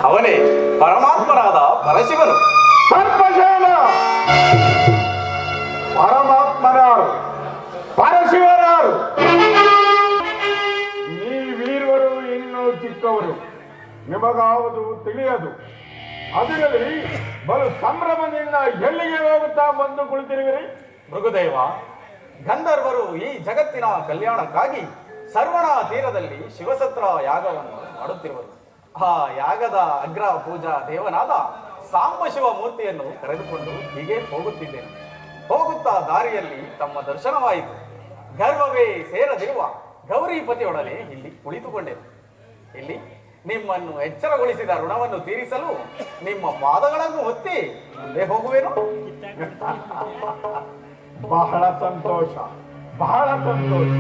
ಅವನೇ ಪರಮಾತ್ಮನಾದ ಪರಶಿವನು. ಸರ್ಪಶೇನ ಪರಮಾತ್ಮನಾರು, ಪರಶಿವನಾರು. ನೀವೀರುವರು ಇನ್ನೂ ಚಿಕ್ಕವರು, ನಿಮಗಾವುದು ತಿಳಿಯದು. ಅದರಲ್ಲಿ ಬಲು ಸಂಭ್ರಮದಿಂದ ಎಲ್ಲಿಗೆ ಹೋಗುತ್ತಾ ಬಂದು ಕುಳಿತಿರುವಿರಿ? ಮೃಗುದೇವ, ಗಂಧರ್ವರು ಈ ಜಗತ್ತಿನ ಕಲ್ಯಾಣಕ್ಕಾಗಿ ಸರ್ವಣ ತೀರದಲ್ಲಿ ಶಿವಸತ್ರ ಯಾಗವನ್ನು ಮಾಡುತ್ತಿರುವರು. ಆ ಯಾಗದ ಅಗ್ರ ಪೂಜಾ ದೇವನಾದ ಸಾಂಬಶಿವ ಮೂರ್ತಿಯನ್ನು ಕರೆದುಕೊಂಡು ಹೀಗೆ ಹೋಗುತ್ತಿದ್ದೇನೆ. ಹೋಗುತ್ತಾ ದಾರಿಯಲ್ಲಿ ತಮ್ಮ ದರ್ಶನವಾಯಿತು. ಗರ್ವವೇ ಸೇರದಿರುವ ಗೌರಿಪತಿಯೊಡನೆ ಇಲ್ಲಿ ಕುಳಿತುಕೊಂಡೆನು. ಇಲ್ಲಿ ನಿಮ್ಮನ್ನು ಎಚ್ಚರಗೊಳಿಸಿದ ಋಣವನ್ನು ತೀರಿಸಲು ನಿಮ್ಮ ಪಾದಗಳನ್ನು ಒತ್ತಿ ಮುಂದೆ ಹೋಗುವೆನು. ಬಹಳ ಸಂತೋಷ, ಬಹಳ ಸಂತೋಷ.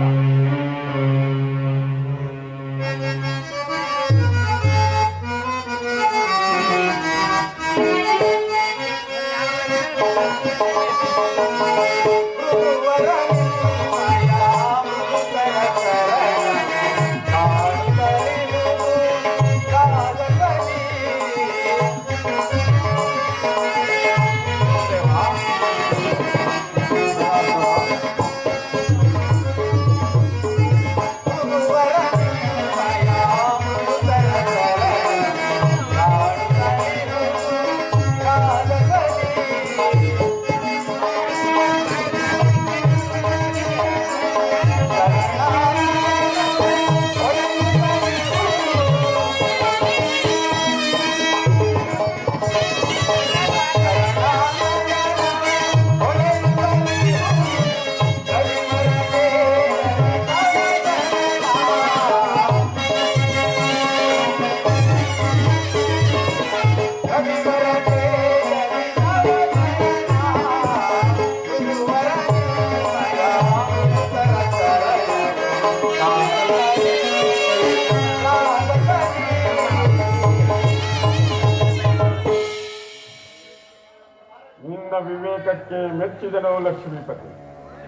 ವಿವೇಕಕ್ಕೆ ಮೆಚ್ಚಿದನು ಲಕ್ಷ್ಮೀಪತಿ.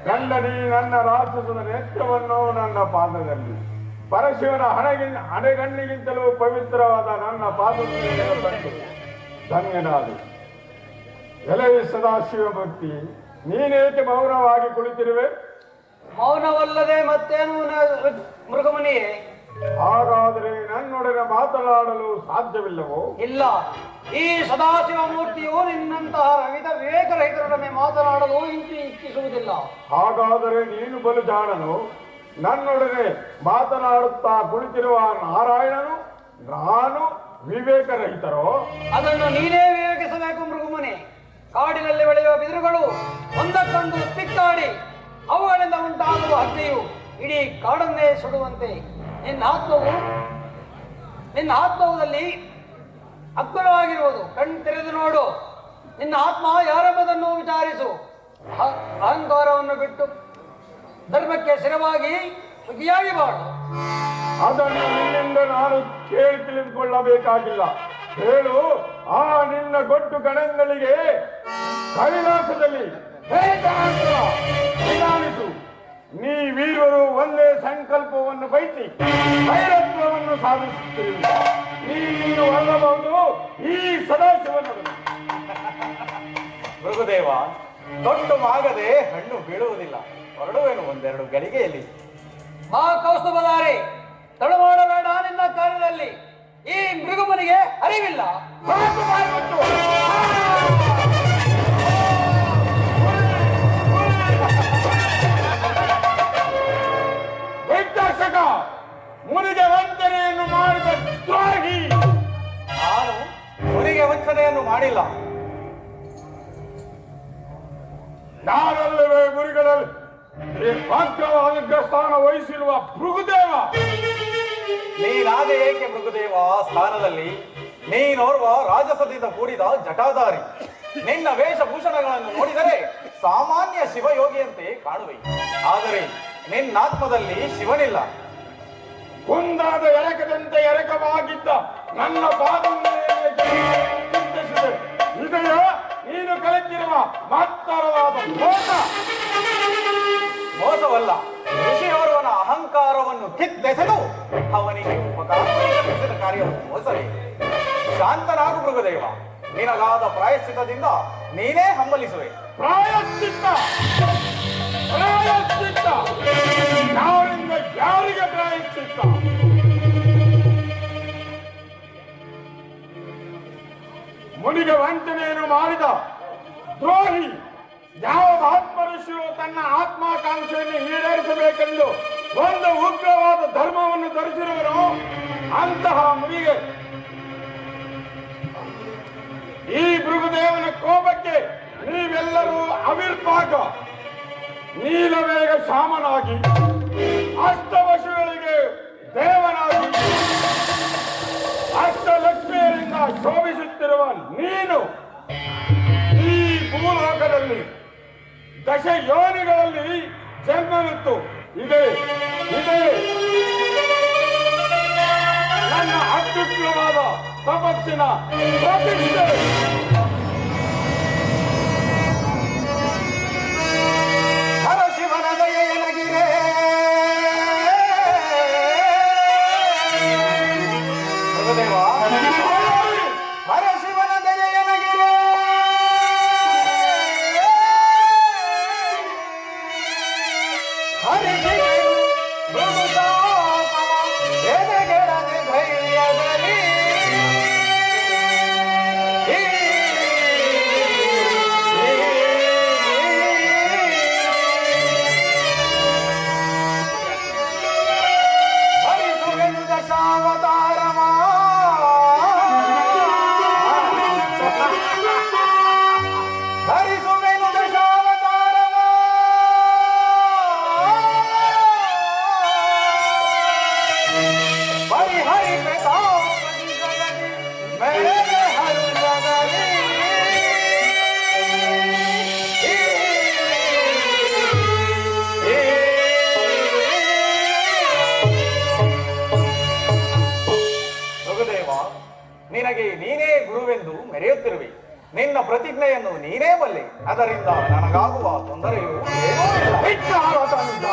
ಕಂಡನಿ ನನ್ನ ರಾಕ್ಷಸದ ನೇತ್ರವನ್ನು ನನ್ನ ಪಾದದಲ್ಲಿ, ಪರಶಿವನ ಹಣೆಗಣ್ಣಿಗಿಂತಲೂ ಪವಿತ್ರವಾದ ನನ್ನ ಪಾದದಲ್ಲಿ ಬಂದು ಧನ್ಯನಾದೆ. ಎಲೆ ಸದಾಶಿವ ಭಕ್ತಿ, ನೀನೇಕೆ ಮೌನವಾಗಿ ಕುಳಿತಿರುವೆ? ಮೌನವಲ್ಲದೆ ಮತ್ತೇನು ಮೃಗಮಣಿಯೇ? ಹಾಗಾದರೆ ನನ್ನೊಡನೆ ಮಾತನಾಡಲು ಸಾಧ್ಯವಿಲ್ಲವೋ? ಇಲ್ಲ, ಈ ಸದಾಶಿವ ಮೂರ್ತಿಯು ನಿನ್ನಂತಹ ವಿವೇಕರಹಿತರೊಡನೆ ಮಾತನಾಡಲು ಇಚ್ಛಿಸುವುದಿಲ್ಲ. ಹಾಗಾದರೆ ನೀನು ಬಲು ಜಾಣನು. ನನ್ನೊಡನೆ ಮಾತನಾಡುತ್ತಾ ಕುಳಿತಿರುವ ನಾರಾಯಣನು ನಾನು ವಿವೇಕರಹಿತರೋ? ಅದನ್ನು ನೀನೇ ವಿವೇಕಿಸಬೇಕು ಮೃಗಮುನಿ. ಕಾಡಿನಲ್ಲಿ ಬೆಳೆಯುವ ಬಿದಿರುಗಳು ಒಂದಕ್ಕೊಂದು ಪಿಕ್ಕಾಡಿ ಅವುಗಳಿಂದ ಉಂಟಾಗುವ ಅಗ್ನಿಯು ಇಡೀ ಕಾಡನ್ನೇ ಸುಡುವಂತೆ ನಿನ್ನ ಆತ್ಮದಲ್ಲಿ ಅಗ್ರವಾಗಿರುವುದು ಕಣ್ ತೆರೆದು ನೋಡು. ನಿನ್ನ ಆತ್ಮ ಯಾರೆಂಬುದನ್ನು ವಿಚಾರಿಸು. ಅಹಂಕಾರವನ್ನು ಬಿಟ್ಟು ಧರ್ಮಕ್ಕೆ ಸ್ಥಿರವಾಗಿ ಸುಖಿಯಾಗಿ ಬಾಳು. ಅದನ್ನು ನಿನ್ನಿಂದ ನಾನು ಕೇಳಿ ತಿಳಿದುಕೊಳ್ಳಬೇಕಾಗಿಲ್ಲ. ಹೇಳು, ಆ ನಿನ್ನ ಗೊಟ್ಟು ಗಣಗಳಿಗೆ ಕೈಲಾಸದಲ್ಲಿ ನಿಧಾನಿಸು. ನೀವೀರುವರು ಒಂದೇ ಸಂಕಲ್ಪವನ್ನು ಬಯಸಿ ವೈರತ್ವವನ್ನು ಸಾಧಿಸುತ್ತೀರಿ. ನೀನು ಅಲ್ಲಬಹುದು ಈ ಸದಾಶಿವನನ್ನು. ಮೃಗುದೇವ, ತೊಟ್ಟು ಮಾಗದೆ ಹಣ್ಣು ಬೀಳುವುದಿಲ್ಲ. ಹೊರಡುವೇನು ಒಂದೆರಡು ಗಳಿಗೆಯಲ್ಲಿ. ಮಾ ಕೌಸ್ತುಭಧಾರಿ, ತಡು ಮಾಡಬೇಡ. ನಿನ್ನ ಕಾರ್ಯದಲ್ಲಿ ಈ ಮೃಗಮನಿಗೆ ಅರಿವಿಲ್ಲ. ಮುನಿಗೆ ವಂಚನೆಯನ್ನು ಮಾಡಿದ ದ್ರೋಹಿ. ನಾನು ಮುನಿಗೆ ವಂಚನೆಯನ್ನು ಮಾಡಿಲ್ಲ. ನಾನಲ್ಲವೇ ಮುರಿಗಳಲ್ಲಿ ಅಗ್ರವಾದ ಸ್ಥಾನ ವಹಿಸಿರುವ ಮೃಗುದೇವ. ನೀನಾದೆ ಏಕೆ ಮೃಗುದೇವ ಸ್ಥಾನದಲ್ಲಿ? ನೀನೋರ್ವ ರಾಜಸದಿಂದ ಕೂಡಿದ ಜಟಾಧಾರಿ. ನಿನ್ನ ವೇಷಭೂಷಣಗಳನ್ನು ನೋಡಿದರೆ ಸಾಮಾನ್ಯ ಶಿವಯೋಗಿಯಂತೆ ಕಾಣುವೆ. ಆದರೆ ನಿನ್ನಾತ್ಮದಲ್ಲಿ ಶಿವನಿಲ್ಲ. ಕುಂದಾದ ಎರಕದಂತೆ ಎರಕವಾಗಿದ್ದ ನನ್ನ ಪಾದಚಿಂತಿಸಿದೆ. ಇದೆಯೋ ನೀನು ಕಲಿತಿರುವ ಮಹತ್ತರವಾದ ಮೋಸ? ಮೋಸವಲ್ಲ, ಋಷಿಯೋರ್ವನ ಅಹಂಕಾರವನ್ನು ಕಿತ್ತೆಸೆದು ಅವನಿಗೆ ಉಪಕಾರ ಕಾರ್ಯವನ್ನು ಮೋಸಲಿ. ಶಾಂತನಾಗು ಮೃಗದೇವ, ನಿನಗಾದ ಪ್ರಾಯಶ್ಚಿತ್ತದಿಂದ ನೀನೇ ಹಂಬಲಿಸುವೆ. ಪ್ರಾಯಶ್ಚಿತ್ತ ಪ್ರಾಯಶ್ಚಿತ್ತ ಯಾರಿಂದ ಯಾರಿಗೆ ಪ್ರಾಯಶ್ಚಿತ್ತ? ಮುನಿಗೆ ವಂಚನೆಯನ್ನು ಮಾಡಿದ ದ್ರೋಹಿ ಯಾವ ಮಹಾತ್ಮ ಋಷಿಯು ತನ್ನ ಆತ್ಮಾಕಾಂಕ್ಷೆಯನ್ನು ಈಡೇರಿಸಬೇಕೆಂದು ಒಂದು ಉಗ್ರವಾದ ಧರ್ಮವನ್ನು ಧರಿಸಿರುವನು, ಅಂತಹ ಮುನಿಗೆ ಈ ಭೃಗುದೇವನ ಕೋಪಕ್ಕೆ ನೀವೆಲ್ಲರೂ ಅವಿರ್ಪಾಕ ನೀಲವೇಗ ಶಾಮನಾಗಿ ಅಷ್ಟವಶುಗಳಿಗೆ ದೇವನಾಗಿ ಅಷ್ಟಲಕ್ಷ್ಮಿಯರಿಂದ ಶೋಭಿಸುತ್ತಿರುವ ನೀನು ಈ ಭೂಲೋಕದಲ್ಲಿ ದಶ ಯೋನಿಗಳಲ್ಲಿ ಜನ್ಮವಿತ್ತು. ಇದೆ ನನ್ನ ಅತ್ಯುತ್ತಮವಾದ ತಪಸ್ಸಿನ ಪ್ರತಿಷ್ಠೆ. ಹರ ಶಿವನ ದಯೆಯನಗಿರೆ ಮೃಗದೇವ, ಹರ ಶಿವನ ದಯೆಯನಗಿರೆ ಹರಿಸಿದೆನು ಮೃದುತಾಪವ ಎದೆಗೆಡದೆ ಧೈರ್ಯದಲ್ಲಿ ಹರಿಸುವೆನು ದಶಾವತಾರವ ಹರಿಸುವೆನು ದಶಾವತಾರವ ಪರಿಹರಿ ಪ್ರತಾಪದಿ ಜಗದಿ ಮೆರೆದೆ ಹರುಷದಲ್ಲಿ ಮೃಗದೇವ, ನಿನಗೆ ನೀನೇ ಗುರುವೆಂದು ಮೆರೆಯುತ್ತಿರುವೆ. ನಿನ್ನ ಪ್ರತಿಜ್ಞೆಯನ್ನು ನೀನೇ ಬಲ್ಲೆ. ಅದರಿಂದ ನನಗಾಗುವ ತೊಂದರೆಯು ಏನೂ ಇಲ್ಲ.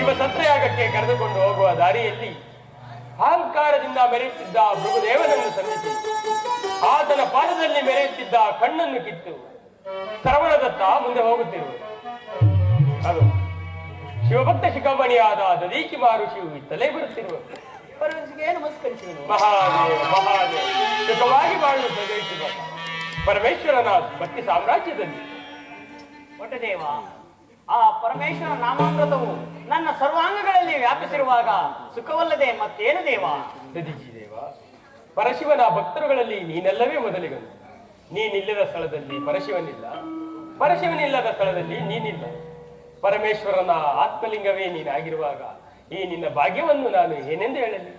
ಶಿವಸತ್ರಯಾಗಕ್ಕೆ ಕರೆದುಕೊಂಡು ಹೋಗುವ ದಾರಿಯಲ್ಲಿ ಅಹಂಕಾರದಿಂದ ಮೆರೆಯುತ್ತಿದ್ದ ಭೃಗುದೇವನನ್ನು ಸಂಧಿಸಿ ಆತನ ಪಾದದಲ್ಲಿ ಮೆರೆಯುತ್ತಿದ್ದ ಕಣ್ಣನ್ನು ಕಿತ್ತು ಶ್ರವಣದತ್ತ ಮುಂದೆ ಹೋಗುತ್ತಿರುವುದು. ಅದು ಶಿವಭಕ್ತ ಶಿಖಾಮಣಿಯಾದ ದದೀಚಿ ಮಹರ್ಷಿಯು ಇತ್ತಲೇ ಬರುತ್ತಿರುವುದು. ನಮಸ್ಕರಿಸುವುದು. ಮಹಾದೇವ ಮಹಾದೇವ ಸುಖವಾಗಿ ಬಾಳಲು ಪ್ರವೇಶಿಸುವ ಪರಮೇಶ್ವರನ ಭಕ್ತಿ ಸಾಮ್ರಾಜ್ಯದಲ್ಲಿ. ಒಟ್ಟದೇವ, ಆ ಪರಮೇಶ್ವರ ನಾಮಾಮೃತವು ನನ್ನ ಸರ್ವಾಂಗಗಳಲ್ಲಿ ವ್ಯಾಪಿಸಿರುವಾಗ ಸುಖವಲ್ಲದೆ ಮತ್ತೇನು ದೇವ? ದದೀಚಿ ದೇವ, ಪರಶಿವನ ಭಕ್ತರುಗಳಲ್ಲಿ ನೀನೆಲ್ಲವೇ ಮೊದಲಿಗನು. ನೀನಿಲ್ಲದ ಸ್ಥಳದಲ್ಲಿ ಪರಶಿವನಿಲ್ಲ, ಪರಶಿವನಿಲ್ಲದ ಸ್ಥಳದಲ್ಲಿ ನೀನಿಲ್ಲ. ಪರಮೇಶ್ವರನ ಆತ್ಮಲಿಂಗವೇ ನೀನಾಗಿರುವಾಗ ಈ ನಿನ್ನ ಭಾಗ್ಯವನ್ನು ನಾನು ಏನೆಂದು ಹೇಳಲಿ?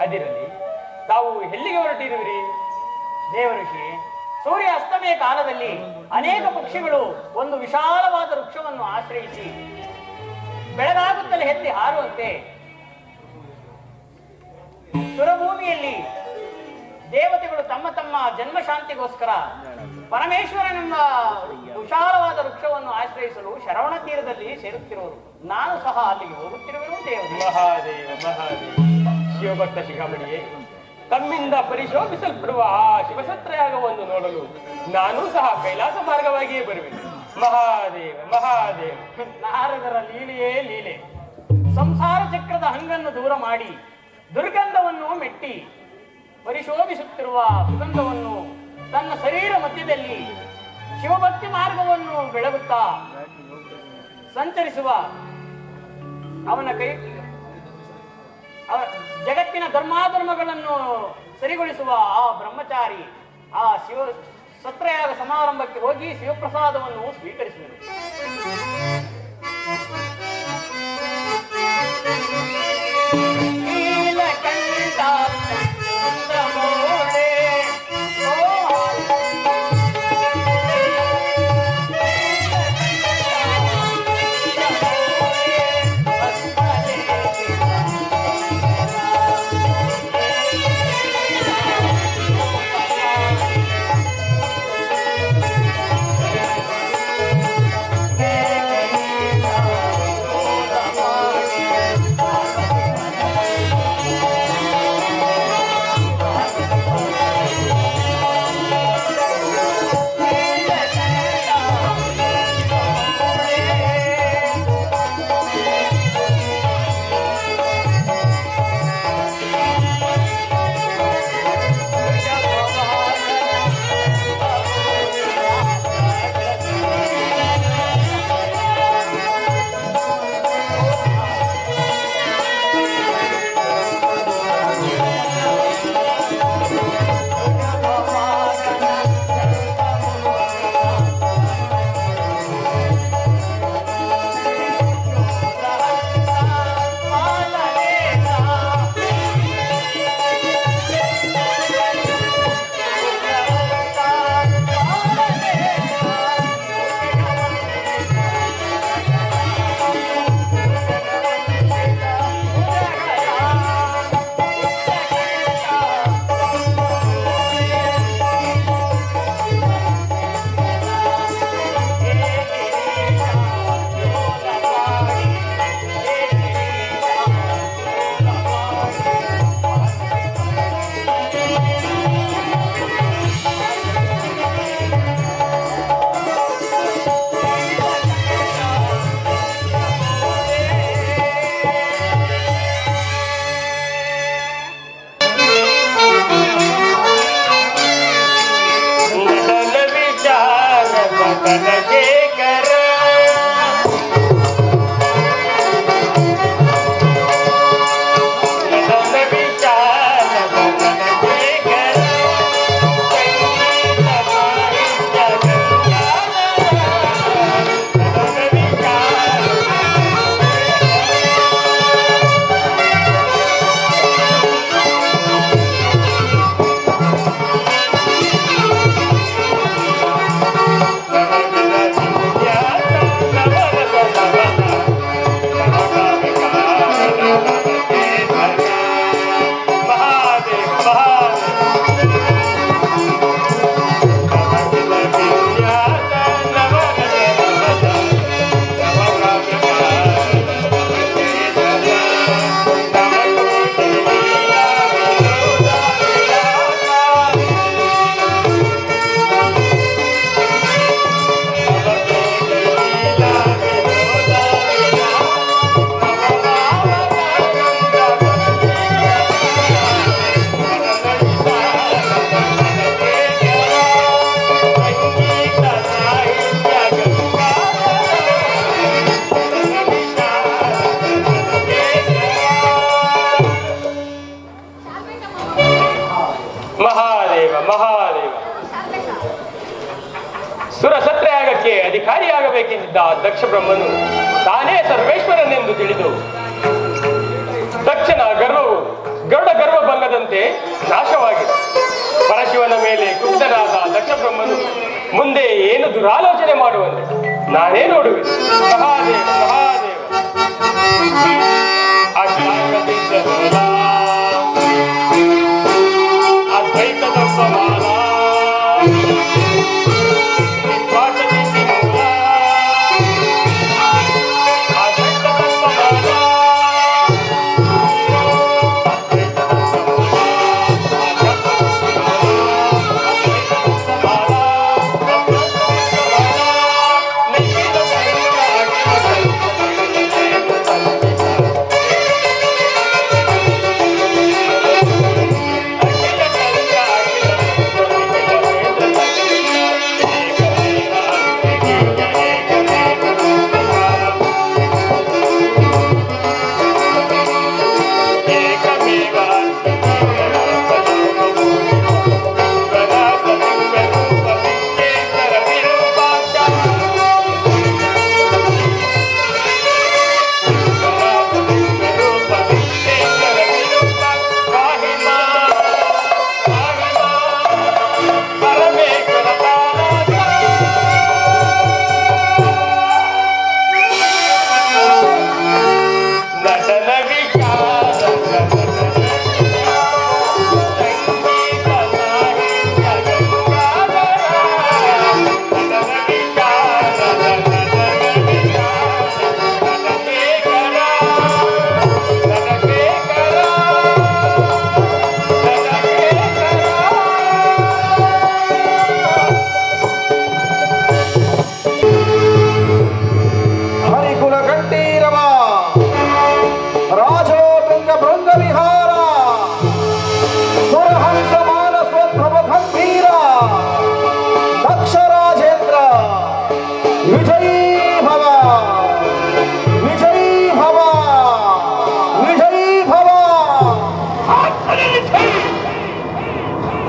ಅದಿರಲಿ, ತಾವು ಎಲ್ಲಿಗೆ ಹೊರಟಿರುವಿರಿ? ದೇವಋಷಿ, ಸೂರ್ಯ ಅಸ್ತಮಯ ಕಾಲದಲ್ಲಿ ಅನೇಕ ಪಕ್ಷಿಗಳು ಒಂದು ವಿಶಾಲವಾದ ವೃಕ್ಷವನ್ನು ಆಶ್ರಯಿಸಿ ಬೆಳಗಾಗುತ್ತಲೇ ಎತ್ತಿ ಹಾರುವಂತೆ ಸುರಭೂಮಿಯಲ್ಲಿ ದೇವತೆಗಳು ತಮ್ಮ ತಮ್ಮ ಜನ್ಮ ಶಾಂತಿಗೋಸ್ಕರ ಪರಮೇಶ್ವರನೆಂಬ ವಿಶಾಲವಾದ ವೃಕ್ಷವನ್ನು ಆಶ್ರಯಿಸಲು ಶರವಣ ತೀರದಲ್ಲಿ ಸೇರುತ್ತಿರುವರು. ನಾನು ಸಹ ಅಲ್ಲಿಗೆ ಹೋಗುತ್ತಿರುವೆನು ದೇವರು. ಮಹಾದೇವ ಮಹಾದೇವ, ಶಿವಭಕ್ತ ಶಿಖಾಮಣಿಯೇ, ತಮ್ಮಿಂದ ಪರಿಶೋಭಿಸಲ್ಪಡುವ ಆ ಶಿವಸತ್ರಯಾಗವನ್ನು ನೋಡಲು ನಾನೂ ಸಹ ಕೈಲಾಸ ಮಾರ್ಗವಾಗಿಯೇ ಬರುವೆನು. ಮಹಾದೇವ ಮಹಾದೇವ. ನಾರದರ ಲೀಲೆಯೇ ಲೀಲೆ. ಸಂಸಾರ ಚಕ್ರದ ಹಂಗನ್ನು ದೂರ ಮಾಡಿ ದುರ್ಗಂಧವನ್ನು ಮೆಟ್ಟಿ ಪರಿಶೋಭಿಸುತ್ತಿರುವ ಸುಗಂಧವನ್ನು ತನ್ನ ಶರೀರ ಮಧ್ಯದಲ್ಲಿ ಶಿವಭಕ್ತಿ ಮಾರ್ಗವನ್ನು ಬೆಳಗುತ್ತಾ ಸಂಚರಿಸುವ ಅವನ ಕೈ ಜಗತ್ತಿನ ಧರ್ಮಾಧರ್ಮಗಳನ್ನು ಸರಿಗೊಳಿಸುವ ಆ ಬ್ರಹ್ಮಚಾರಿ ಆ ಶಿವ ಸತ್ರಯಾಗ ಸಮಾರಂಭಕ್ಕೆ ಹೋಗಿ ಶಿವಪ್ರಸಾದವನ್ನು ಸ್ವೀಕರಿಸುವನು. ಮಹಾದೇವ ಮಹಾದೇವ. ಸುರಸತ್ರಯಾಗಕ್ಕೆ ಅಧಿಕಾರಿಯಾಗಬೇಕೆಂದಿದ್ದ ದಕ್ಷ ಬ್ರಹ್ಮನು ತಾನೇ ಸರ್ವೇಶ್ವರನೆಂದು ತಿಳಿದು ದಕ್ಷನ ಗರ್ವವು ಗರ್ವ ಭಂಗದಂತೆ ನಾಶವಾಗಿದೆ. ಪರಶಿವನ ಮೇಲೆ ಕುಪಿತನಾದ ದಕ್ಷ ಬ್ರಹ್ಮನು ಮುಂದೆ ಏನು ದುರಾಲೋಚನೆ ಮಾಡುವಂತೆ ನಾನೇ ನೋಡುವೆ. ಮಹಾದೇವ ಮಹಾದೇವ. ಅದ್ವೈತ ತತ್ವಮಾನ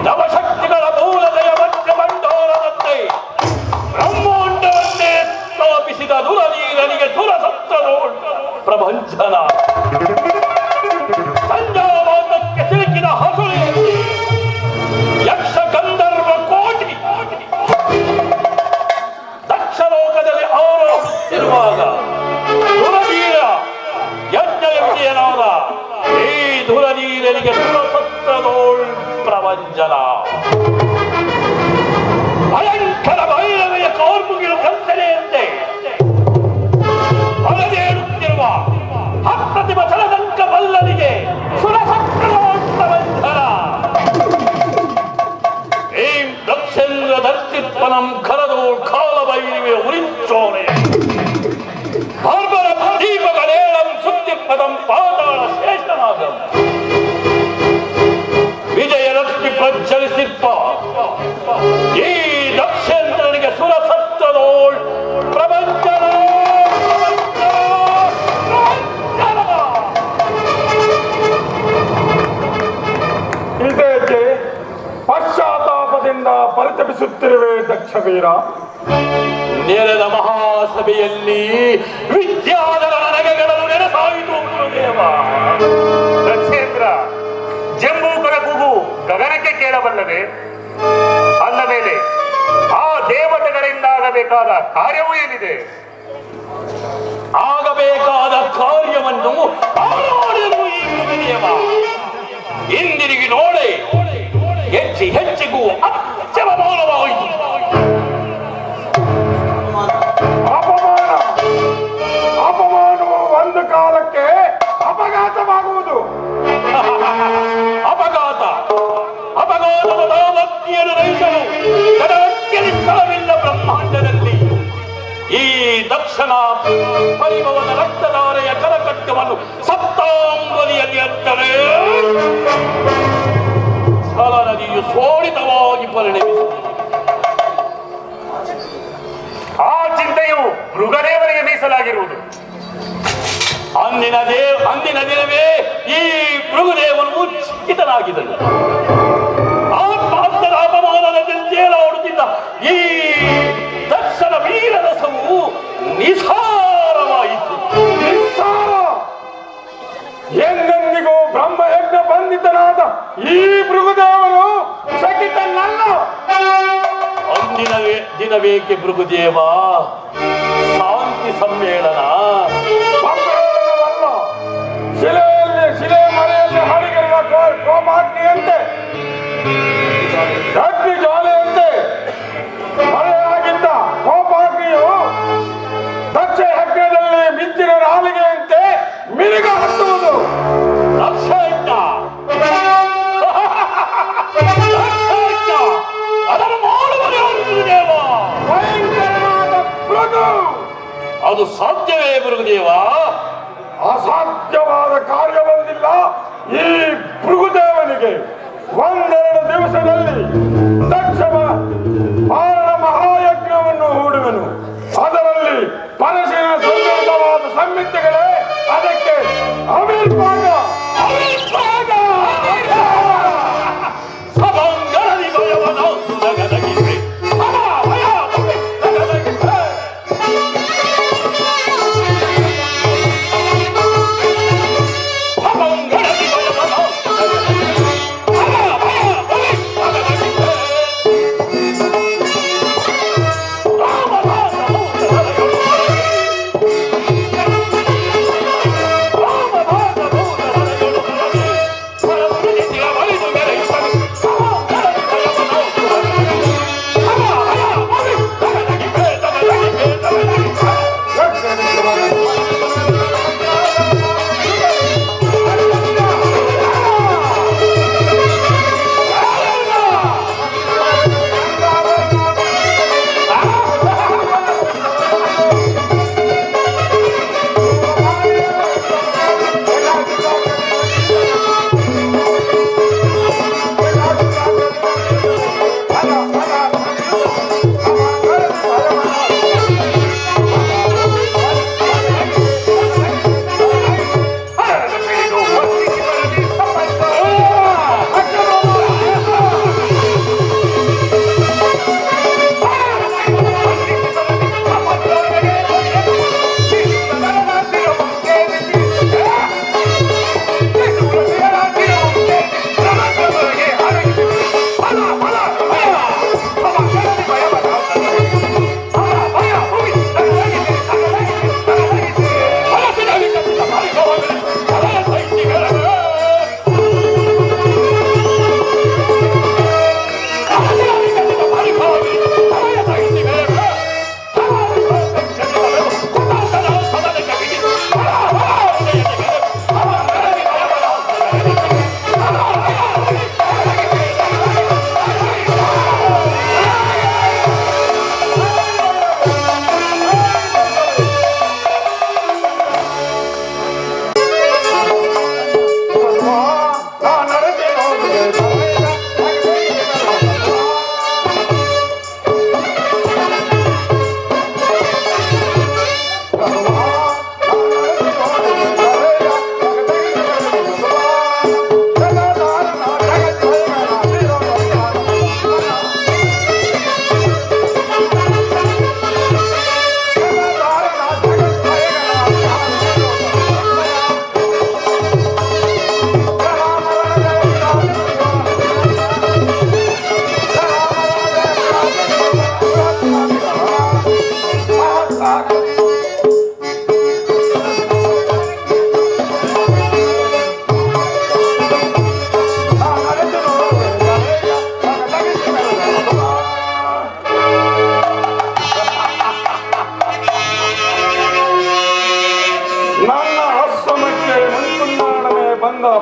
ನವಶಕ್ತಿಗಳ ಮೂಲದಯ ಮಂಡೋರದಂತೆ ಬ್ರಹ್ಮಾಂಡವನ್ನೇ ಸ್ಥಾಪಿಸಿದ ದುರನೀರನಿಗೆ ಸುರಸಪ್ತರು ಪ್ರಪಂಚನ ಸಂಜಾಮಾನಕ್ಕೆ ಸಿಲುಕಿದ ಹಸುಳೆಯಲ್ಲಿ ಯಕ್ಷ ಗಂಧರ್ವ ಕೋಟಿ ದಕ್ಷಲೋಕದಲ್ಲಿ ಆರೋಹಿಸುತ್ತಿರುವಾಗ ದುರನೀರ ಯಜ್ಞಯಜ್ಞನಾದ ಈ ದುರನೀರನಿಗೆ ಸುರಸಪ್ತರೋಳ್ ಪ್ರಪಂಚನ ಭಯಂಕರ ಭೈರವೆಯ ಕಾರ್ಮುಗಿಲು ಕಲ್ಪನೆಯಂತೆ ಹೊರದೇಳುತ್ತಿರುವ ಅಪ್ರತಿಮ ಜಲದಂಕ ಬಲ್ಲನಿಗೆ ಸುರಸಪ್ತರೋಳ್ ಪ್ರಪಂಚನ ಏಂ ದಕ್ಷೇಂದ್ರ ದರ್ಶಿತ್ವನಂ ಖರದೋಳ್ ಕಾಲಭೈರವೆ ಉರಿಂಚೋನೆ ಭಾರ್ಗವ ದೀಪಗಳೇಳಂ ಸುದ್ದಿಪದಂ ಪಾತಾಳ ಶೇಷನಾಗಂ ವಿಜಯಲಕ್ಷ್ಮಿ ಪ್ರಜ್ವಲಿಸಿಪ್ಪ ಈ ದಕ್ಷೇಂದ್ರನಿಗೆ ಸುರಸಪ್ತರೋಳ್ ಪ್ರಪಂಚನ ಇದಕ್ಕೆ ಪಶ್ಚಾತ್ತಾಪದಿಂದ ಪರಿತಪಿಸುತ್ತಿರುವೆ ದಕ್ಷವೀರ. ನೆರೆದ ಮಹಾಸಭೆಯಲ್ಲಿ ವಿದ್ಯಾಧರ ನಗೆಗಳನ್ನು ನೆನೆಸಾಯಿತು ಗುರುದೇವ. ದಕ್ಷೇಂದ್ರ, ಜಂಬೂಕರ ಕೂಗು ಗಗನಕ್ಕೆ ಕೇಳಬಲ್ಲದೆ, ಅಂದ ಮೇಲೆ ಆ ದೇವತೆಗಳಿಂದ ಆಗಬೇಕಾದ ಕಾರ್ಯವೂ ಏನಿದೆ? ಆಗಬೇಕಾದ ಕಾರ್ಯವನ್ನು ಆಳೋಡಿರು ಈ ಗುರುದೇವ. ಹಿಂದಿರುಗಿ ನೋಡಿ ಹೆಚ್ಚಿಗೂ ಅತ್ಯವಮಾನವಾಯಿತು. ಅಪಮಾನವು ಒಂದು ಕಾಲಕ್ಕೆ ಅಪಘಾತವಾಗುವುದು. ಅಪಘಾತದ ಭಕ್ತಿಯನ್ನು ರಹಿಸಲು ಗಡಗಟ್ಟಿಯಲ್ಲಿ ಸ್ಥಳವಿಲ್ಲ ಬ್ರಹ್ಮಾಂಡದಲ್ಲಿ. ಈ ದಕ್ಷನ ಪರಿಭವದ ರಕ್ತಧಾರೆಯ ಕರಕಟ್ಟವನ್ನು ಸಪ್ತಾಂಬಲಿಯಲ್ಲಿ ಅಂತಾರೆ ಸ್ಥಳ ನದಿಯು ಸೋಡಿತವಾಗಿ ಪರಿಣಮಿಸಿದೆ. ಆ ಚಿಂತೆಯು ಮೃಗದೇವರಿಗೆ ಮೀಸಲಾಗಿರುವುದು. ಅಂದಿನ ದಿನವೇ ಈ ಮೃಗದೇವನು ಉಚಿತನಾಗಿದ್ದನು. ಆ ದಿನವೇಕೆ ಭೃಗುದೇವ? ಶಾಂತಿ ಸಮ್ಮೇಳನ ಸಮ್ಮೇಳನವಲ್ಲ, ಶಿಲೆ ಮರೆಯಲ್ಲಿ ಹರಿಗಿರುವ ಕೋಪಾಗ್ನಿಯಂತೆ, ಅಗ್ನಿ ಜ್ವಾಲೆಯಂತೆ ಮರೆಯಾಗಿದ್ದ ಕೋಪಾಗ್ನಿಯು ದಕ್ಷ ಯಜ್ಞದಲ್ಲಿ ಮಿಂಚಿನ ನಾಲಿಗೆಯಂತೆ ಮಿರುಗ ಹತ್ತುವುದು. ಅದನ್ನು ಮಾಡುವುದು ಯಾರು ಭೃಗುದೇವ? ಭಯಂಕರವಾದ ಭೃಗು. ಅದು ಸಾಧ್ಯವೇ ಭೃಗುದೇವ? ಅಸಾಧ್ಯವಾದ ಕಾರ್ಯವೊಂದಿಲ್ಲ ಈ ಭೃಗುದೇವನಿಗೆ. ಒಂದೆರಡು ದಿವಸದಲ್ಲಿ ದಕ್ಷ ಮಾರಣ ಮಹಾಯಜ್ಞವನ್ನು ಹೂಡುವೆನು. ಅದರಲ್ಲಿ ಪರಶಿನ ಸಂಯುಕ್ತವಾದ ಸಂಹಿತೆಗಳೇ ಅದಕ್ಕೆ ಅವಿರ್ಭಾಗ. ಸಭಾಂಗಣದಿ ಭಯವನ ನಗನಗಿದ್ರೆ ಭಯ ನಗನಗಿದ್ರೆ ಸಭಾಂಗಣದಿ ಭಯವನ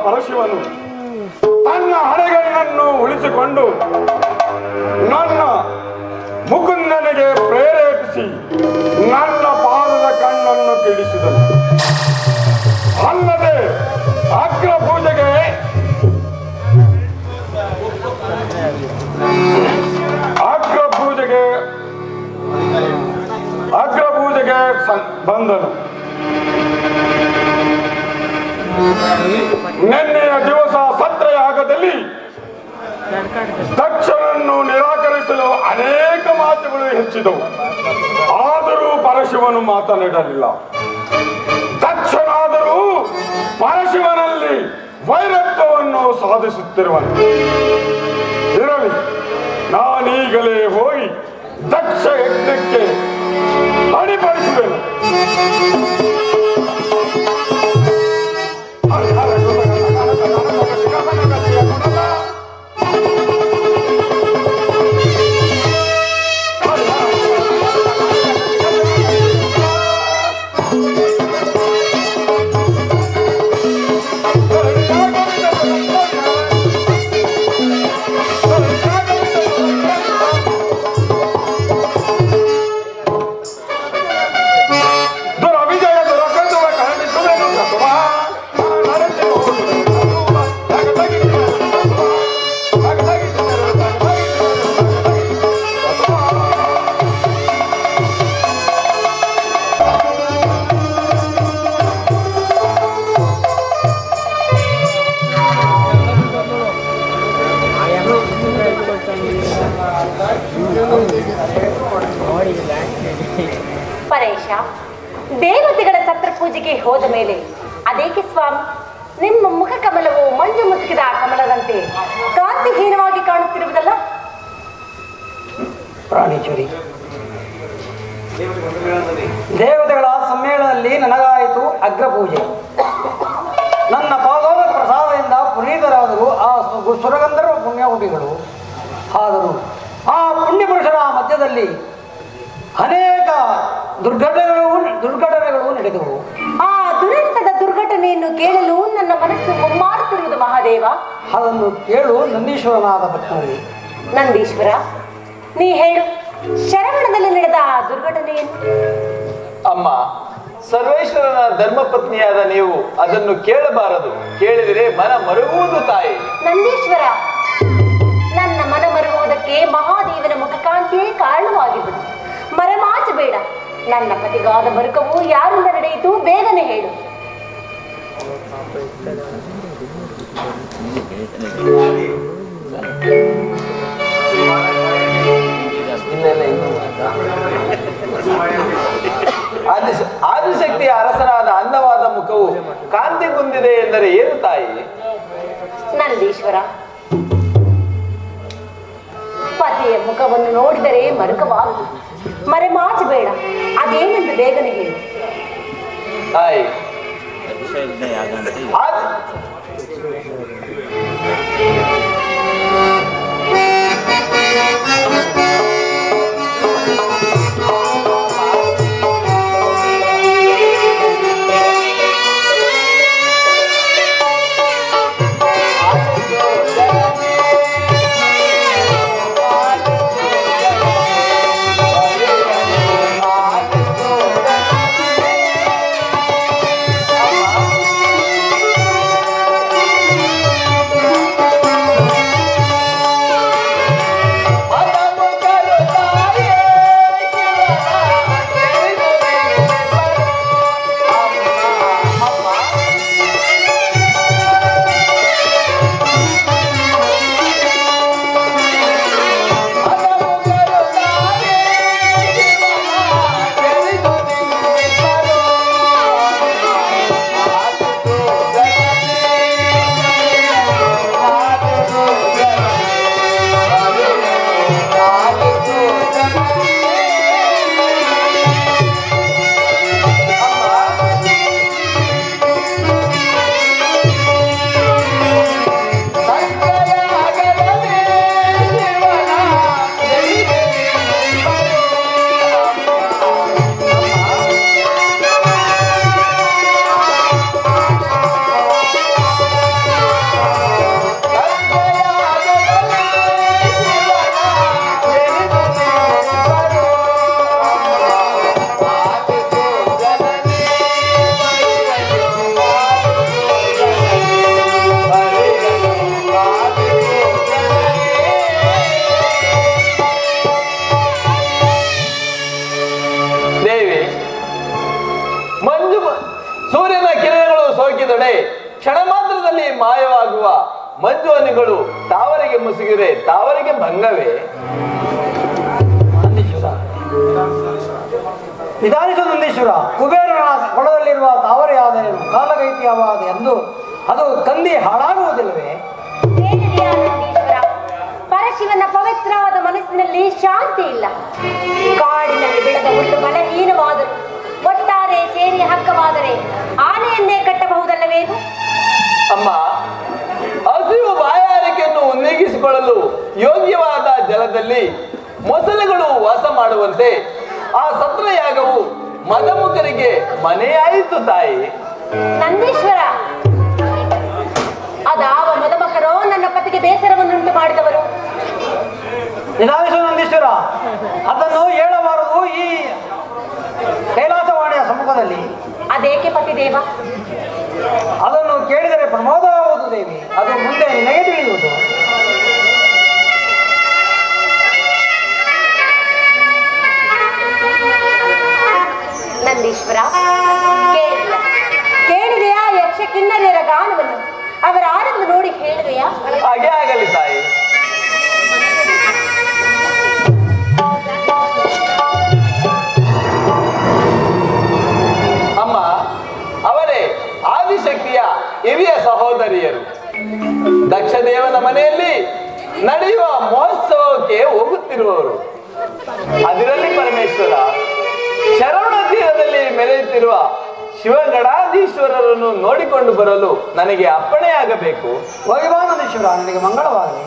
ಪರಶಿವನು ತನ್ನ ಹಣೆಗಳನ್ನು ಉಳಿಸಿಕೊಂಡು ನನ್ನ ಮುಕುಂದನಿಗೆ ಪ್ರೇರೇಪಿಸಿ ನನ್ನ ಪಾದದ ಕಣ್ಣನ್ನು ಕಿಡಿಸಿದನು. ಅಲ್ಲದೆ ಅಗ್ರ ಪೂಜೆಗೆ ಬಂದನು. ನಿನ್ನೆಯ ದಿವಸ ಸತ್ರಯಾಗದಲ್ಲಿ ದಕ್ಷನನ್ನು ನಿರಾಕರಿಸಲು ಅನೇಕ ಮಾತುಗಳು ಹೆಚ್ಚಿದವು. ಆದರೂ ಪರಶಿವನು ಮಾತನಾಡಲಿಲ್ಲ. ದಕ್ಷನಾದರೂ ಪರಶಿವನಲ್ಲಿ ವೈರತ್ವವನ್ನು ಸಾಧಿಸುತ್ತಿರುವನು. ಇರಲಿ, ನಾನೀಗಲೇ ಹೋಗಿ ದಕ್ಷ ಪರೇಶ, ದೇವತೆಗಳ ಛತ್ರ ಪೂಜೆಗೆ ಹೋದ ಮೇಲೆ ಅದೇಕೆ ಸ್ವಾಮಿ ನಿಮ್ಮ ಮುಖ ಕಮಲವು ಮಂಜು ಮುಸುಕಿದ ಕಮಲದಂತೆ ಕಾಂತಿಹೀನವಾಗಿ ಕಾಣುತ್ತಿರುವುದಲ್ಲ? ಪ್ರಾಣೇಶ್ವರಿ, ದೇವತೆಗಳ ಸಮ್ಮೇಳನದಲ್ಲಿ ನನಗಾಯಿತು ಅಗ್ರಪೂಜೆ. ನನ್ನ ಪಾದೋದ ಪ್ರಸಾದದಿಂದ ಪುನೀತರಾದರು ಆ ಸುರಗಂಧರ್ವ ಪುಣ್ಯಕೋಟಿಗಳು. ಆದರೂ ಆ ಪುಣ್ಯಪುರುಷರ ಮಧ್ಯದಲ್ಲಿ ಅನೇಕ ದುರ್ಘಟನೆಗಳು ನಡೆದವು. ಆ ದುರಂತದ ದುರ್ಘಟನೆಯನ್ನು ಕೇಳಲು ನನ್ನ ಮನಸ್ಸು ಮುಮ್ಮಾರುತ್ತಿರುವುದು ಮಹಾದೇವ. ಅದನ್ನು ಕೇಳು ನಂದೀಶ್ವರನಾದ ಪತ್ನಿ. ನಂದೀಶ್ವರ, ನೀ ಹೇಳು, ಶರವಣದಲ್ಲಿ ನಡೆದ ಆ ದುರ್ಘಟನೆಯನ್ನು. ಅಮ್ಮ, ಸರ್ವೇಶ್ವರನ ಧರ್ಮಪತ್ನಿಯಾದ ನೀವು ಅದನ್ನು ಕೇಳಬಾರದು. ಕೇಳಿದರೆ ಮನ ಮರುಗುವುದು ತಾಯಿ. ನಂದೀಶ್ವರ, ನನ್ನ ಮನ ಮರುಗುವುದಕ್ಕೆ ಮಹಾದೇವನ ಮುಖಕಾಂತಿಯೇ ಕಾರಣವಾಗಿದ್ದರು. ಮರೆಮಾಚಬೇಡ. ನನ್ನ ಪತಿಗಾದ ಮರುಕವು ಯಾರಿಂದ ನಡೆಯಿತು, ಬೇಗನೆ ಹೇಳು. ಆದಿಶಕ್ತಿಯ ಅರಸನಾದ ಅನ್ನವಾದ ಮುಖವು ಕಾಂತಿಗುಂದಿದೆ ಎಂದರೆ ಏನು ತಾಯಿ? ನಂದೀಶ್ವರ, ಪತಿಯ ಮುಖವನ್ನು ನೋಡಿದರೆ ಮರುಕವಾಗದು. ಮರೆಮಾಚಬೇಡ. ಅದೇನೆಂದು ಬೇಗನೆ ಹೇಳು ತಾಯಿ. ಸೂರ್ಯನ ಕಿರಣಗಳು ಸೋಕಿದೊಡೆ ಕ್ಷಣ ಮಾತ್ರದಲ್ಲಿ ಮಾಯವಾಗುವ ಮಂಜು ಹನಿಗಳು ತಾವರಿಗೆ ಮುಸುಗಿರೆ ತಾವರಿಗೆ ಭಂಗವೇ? ನಿಧಾನಿಸು ನಂದೀಶ್ವರ. ಕುಬೇರನ ಕೊಳದಲ್ಲಿರುವ ತಾವರೆ ಆದರೇನು, ಕಾಲಗೈತಿಯವಾದ ಎಂದು ಅದು ಕಂದಿ ಹಾಳಾಗುವುದಿಲ್ಲವೇ? ನಂದೀಶ್ವರ, ಪರಶಿವನ ಪವಿತ್ರವಾದ ಮನಸ್ಸಿನಲ್ಲಿ ಶಾಂತಿ ಇಲ್ಲ. ಕಾಡಿನಲ್ಲಿ ಬೆಳೆದ ಹುಟ್ಟು ಬಲಹೀನವಾದರು. ಒಟ್ಟ ಸೇರಿ ಹಕ್ಕವಾದರೆ ಆನೆಯನ್ನೇ ಕಟ್ಟಬಹುದಲ್ಲವೇನು? ಅಮ್ಮ, ಹಸಿವು ಬಾಯಾರಿಕೆಯನ್ನು ನೀಗಿಸಿಕೊಳ್ಳಲು ಯೋಗ್ಯವಾದ ಜಲದಲ್ಲಿ ಮೊಸಳೆಗಳು ವಾಸ ಮಾಡುವಂತೆ ಆ ಸತ್ರಯಾಗವು ಮದಮುಖರಿಗೆ ಮನೆಯಾಯಿತು ತಾಯಿ. ನಂದೀಶ್ವರ, ಅದಾವ ಮದಮಕರೋ ನನ್ನ ಪತಿಗೆ ಬೇಸರವನ್ನುಂಟು ಮಾಡಿದವರು? ನಿಧಾನಿಸು ನಂದೀಶ್ವರ, ಅದನ್ನು ಹೇಳಬಾರದು ಈ ಕೈಲಾಸವಾಣಿಯ ಸಮ್ಮುಖದಲ್ಲಿ. ಅದೇಕೆ ಪತಿದೇವ? ಅದನ್ನು ಕೇಳಿದರೆ ಪ್ರಮೋದವಾಗುವುದು ದೇವಿ, ಅದು ಮುಂದೆ ನಿನಗೆ ತಿಳಿಯುವುದು. ನಂದೀಶ್ವರ, ಕೇಳಿದೆಯಾ ಯಕ್ಷ ಕಿನ್ನರಿಯರ ಗಾನವನ್ನು? ಅವರ ಆನಂದ ನೋಡಿ ಹೇಳಿದೆಯಾ? ಹಾಗೆ ಆಗಲಿ ತಾಯಿ. ಅಮ್ಮ, ಅವರೇ ಆದಿಶಕ್ತಿಯ ಹಿರಿಯ ಸಹೋದರಿಯರು. ದಕ್ಷದೇವನ ಮನೆಯಲ್ಲಿ ನಡೆಯುವ ಮಹೋತ್ಸವಕ್ಕೆ ಹೋಗುತ್ತಿರುವವರು. ಅದರಲ್ಲಿ ಪರಮೇಶ್ವರ ಶರವಣ ತೀರದಲ್ಲಿ ಮೆರೆಯುತ್ತಿರುವ ಶಿವಗಣಾಧೀಶ್ವರರನ್ನು ನೋಡಿಕೊಂಡು ಬರಲು ನನಗೆ ಅಪ್ಪಣೆಯಾಗಬೇಕು. ಹೋಗಿ ಬಾ ನಂದೀಶ್ವರ, ನನಗೆ ಮಂಗಳವಾಗಲಿ.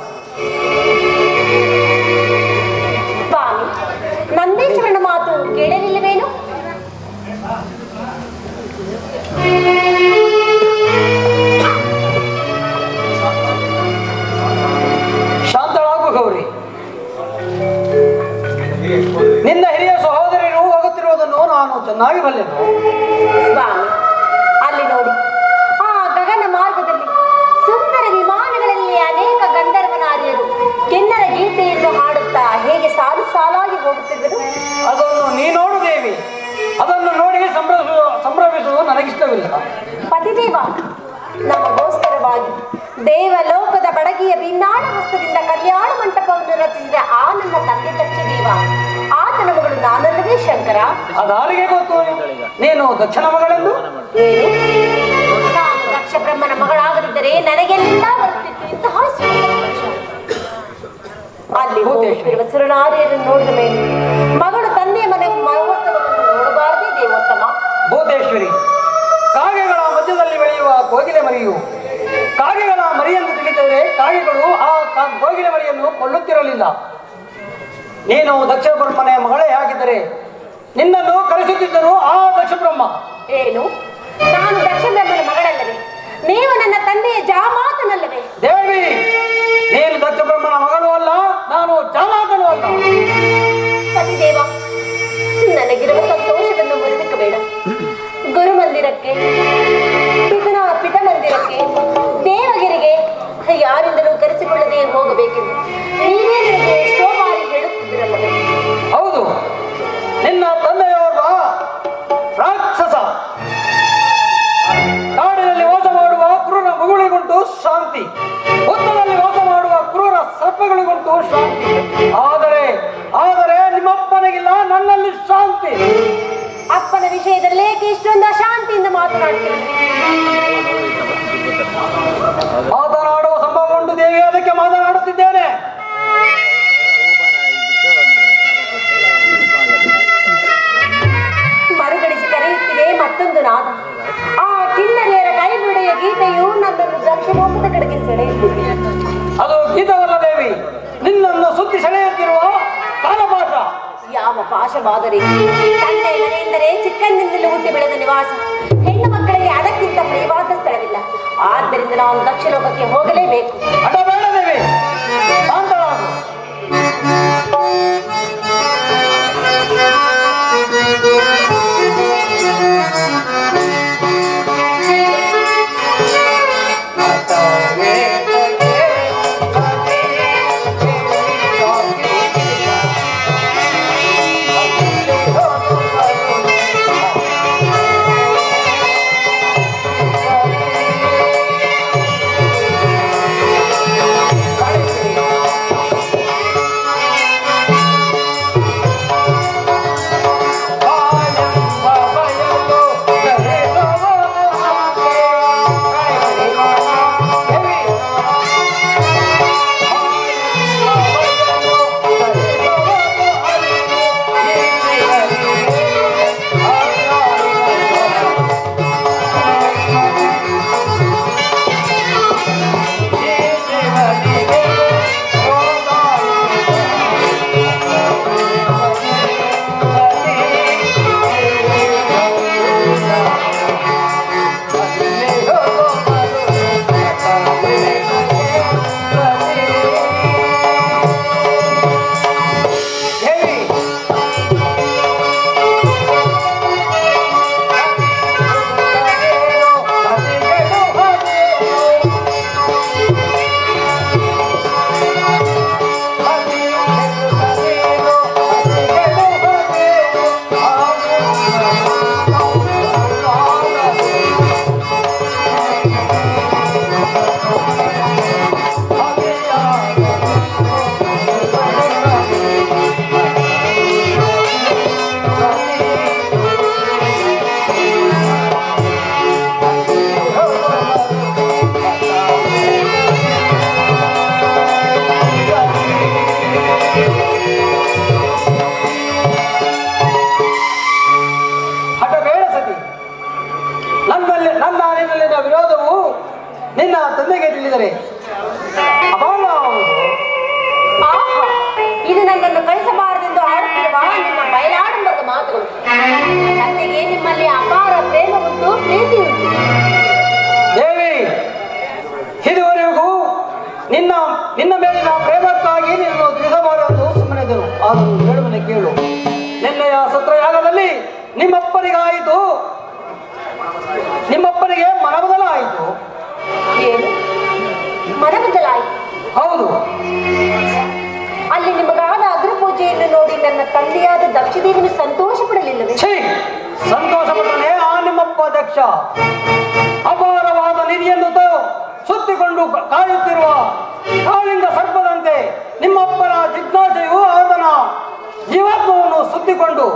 ಸ್ವಾಮಿ, ನಂದೀಶ್ವರನ ಮಾತು ಕೇಳಲಿಲ್ಲವೇನು? ಶಾಂತಳಾಗು ಗೌರಿ. ನಿನ್ನ ಹಿರಿಯ ಸಹೋದರಿಯರು ಹೋಗುತ್ತಿರುವುದನ್ನು ನಾನು ಚೆನ್ನಾಗಿ ಬಲ್ಲೆನು. ಸ್ವಾಮಿ, ಅಲ್ಲಿ ನೋಡಿ, ಆ ಗಗನ ಮಾರ್ಗದಲ್ಲಿ ಸುಂದರ ವಿಮಾನಗಳಲ್ಲಿ ಅನೇಕ ಗಂಧರ್ವನಾರಿಯರು ಕಿನ್ನರ ಗೀತೆಯನ್ನು ಹಾಡುತ್ತಾ ಹೇಗೆ ಸಾಲು ಸಾಲಾಗಿ ಹೋಗುತ್ತಿದ್ದರು. ಅದನ್ನು ನೀ ನೋಡು ದೇವಿ. ಅದನ್ನು ನೋಡಿ ಸಂಭ್ರಮಿಸುವುದು ನನಗಿಷ್ಟವಿಲ್ಲ. ಪತಿದೇವ, ನಮಗೋಸ್ಕರವಾಗಿ ದೇವಲೋಕದ ಬಡಗಿಯ ಭಿನ್ನಾಣ ಹಸ್ತದಿಂದ ಕಲ್ಯಾಣ ಮಂಟಪವನ್ನು ರಚಿಸಿದ ಆ ನನ್ನ ತಂದೆ ದಕ್ಷದೇವ, ಆತನ ಮಗಳು ನಾನಲ್ಲವೇ ಶಂಕರ? ಅದಾರಿಗೆ ಗೊತ್ತು ನೀನು ದಕ್ಷಿಣ ಮಗಳೆಂದು. ಏನು? ನಾನು ದಕ್ಷ ಬ್ರಹ್ಮನ ಮಗಳಾಗದಿದ್ದರೆ ನನಗೆಲ್ಲ ಬರುತ್ತಿತ್ತು ಇಂತಹ ಸಂತೋಷ. ಅಲ್ಲಿ ಹೋಗುತ್ತಿರುವ ಸುರನಾರಿಯರನ್ನು ನೋಡಿದ ಮೇಲೆ ಮಗಳು ತಂದೆಯ ಮನೆ ಮಹೋತ್ಸವವನ್ನು ನೋಡಬಾರದೇ ದೇವೋತ್ತಮ? ಭೂತೇಶ್ವರಿ, ಕಾಗೆಗಳ ಮಧ್ಯದಲ್ಲಿ ಬೆಳೆಯುವ ಕೋಗಿಲೆ ಮರಿಯು ಕಾಗೆಗಳ ಮರಿಯನ್ನು ತಿಳಿದರೆ ಕಾಗೆಗಳು ಆ ಕೋಗಿಲೆ ಮರಿಯನ್ನು ಕೊಲ್ಲುತ್ತಿರಲಿಲ್ಲ. ನೀನು ದಕ್ಷ ಬ್ರಹ್ಮನ ಮಗಳೇ ಆಗಿದ್ದರೆ ನಿನ್ನನ್ನು ಕಳಿಸುತ್ತಿದ್ದರು ಆ ದಕ್ಷ ಬ್ರಹ್ಮ. ಏನು? ನಾನು ದಕ್ಷ ಬ್ರಹ್ಮನ ಮಗಳಲ್ಲವೇ? ನೀವು ನನ್ನ ತಂದೆಯ ಜಾಮಾತನಲ್ಲವೇ? ದೇವಿ, ನೀನು ದಕ್ಷ ಬ್ರಹ್ಮನ ಮಗಳು ಅಲ್ಲ, ನಾನು ಜಾಮಾತನು ಅಲ್ಲ. ಪತಿದೇವ, ನನಗಿರುವ ಸಂತೋಷವನ್ನು ಮುರಿದಿಕ್ಕಬೇಡ. ಗುರುಮಂದಿರಕ್ಕೆ, ಪಿತ ಮಂದಿರಕ್ಕೆ, ದೇವಗಿರಿಗೆ ಯಾರಿಂದಲೂ ಕರೆಸಿಕೊಳ್ಳದೆ ಹೋಗಬೇಕೆಂದು ನೀವೇ ನನಗೆ ಎಷ್ಟೋ ಬಾರಿ ಹೇಳುತ್ತಿದ್ದಿರಲ್ಲವೇ? ಹೌದು, ನಿನ್ನ ತಂದೆಯವರ ರಾಕ್ಷಸ. ಕಾಡಿನಲ್ಲಿ ವಾಸ ಮಾಡುವ ಕ್ರೂರ ಮಗುಳಿಗುಂಟು ಶಾಂತಿ, ಹುತ್ತದಲ್ಲಿ ವಾಸ ಮಾಡುವ ಕ್ರೂರ ಸರ್ಪಗಳಿಗುಂಟು ಶಾಂತಿ. ಆದರೆ ನಿಮ್ಮಪ್ಪನಿಗಿಲ್ಲ, ನನ್ನಲ್ಲಿ ಶಾಂತಿ. ಅಪ್ಪನ ವಿಷಯದಲ್ಲೇ ಇಷ್ಟೊಂದು ಅಶಾಂತಿಯಿಂದ ಮಾತನಾಡ್ತೀನಿ. ಮಾತನಾಡುವ ಸಂಭವ ಉಂಟು ದೇವಿ, ಅದಕ್ಕೆ ಮಾತನಾಡುತ್ತಿದ್ದೇನೆ. ಮರುಗಳಿಸಿ ಕರೆಯುತ್ತಿದೆ ಮತ್ತೊಂದು ನಾದ. ಆ ಕಿನ್ನರಿಯರ ಕೈಬಿಡೆಯ ಗೀತೆಯು ನನ್ನನ್ನು ದಕ್ಷಿಣೋಪದ ಕಡೆಗೆ ಸೆಳೆಯುತ್ತಿದೆ. ಅದು ಗೀತವಲ್ಲ ದೇವಿ, ನಿನ್ನನ್ನು ಸುತ್ತಿ ಸೆಳೆಯುತ್ತಿರುವ ಕಾಲಪಾಠ. ಯಾವ ಪಾಶವಾದರೆ ತಂದೆ ಮನೆಯೆಂದರೆ ಚಿಕ್ಕಂದಿನಿಂದಲೂ ಹುಟ್ಟಿ ಬೆಳೆದ ನಿವಾಸ. ಹೆಣ್ಣು ಮಕ್ಕಳಿಗೆ ಅದಕ್ಕಿಂತ ಪ್ರಿಯವಾದ ಸ್ಥಳವಿಲ್ಲ. ಆದ್ದರಿಂದ ನಾನು ದಕ್ಷಿಣೋಪಕ್ಕೆ ಹೋಗಲೇಬೇಕು. ಅಡಬೇಡ ದೇವಿ, ಶಾಂತಳಾಗು. ಕೇಳು. ನಿನ್ನೆಯ ಸತ್ರಯಾಗದಲ್ಲಿ ನಿಮ್ಮಪ್ಪನಿಗಾಯಿತು, ನಿಮ್ಮಪ್ಪನಿಗೆ ಮನಬದಲಾಯಿತು. ಏನು ಮನಬದಲಾಯಿತು? ಹೌದು. ಅಲ್ಲಿ ನಿಮಗಾದ ಅಗ್ರ ಪೂಜೆಯನ್ನು ನೋಡಿ ನನ್ನ ತಂದೆಯಾದ ದಕ್ಷದೇವಿನ ಸಂತೋಷ ಪಡಲಿಲ್ಲವೇ? ಸಂತೋಷ ಪಟ್ಟನೆ ಆ ನಿಮ್ಮಪ್ಪ ದಕ್ಷ ಅಪಾರವಾದ ನಿಧಿಯನ್ನು ಸುತ್ತಿಕೊಂಡು ಕಾಯುತ್ತಿರುವ ಕಾಳಿಂಗ ಸರ್ಪದಂತೆ ನಿಮ್ಮಪ್ಪನ ಜಿಜ್ಞಾಸೆಯು ಆತನ ಜೀವಾತ್ಮವನ್ನು ಸುತ್ತಿಕೊಂಡು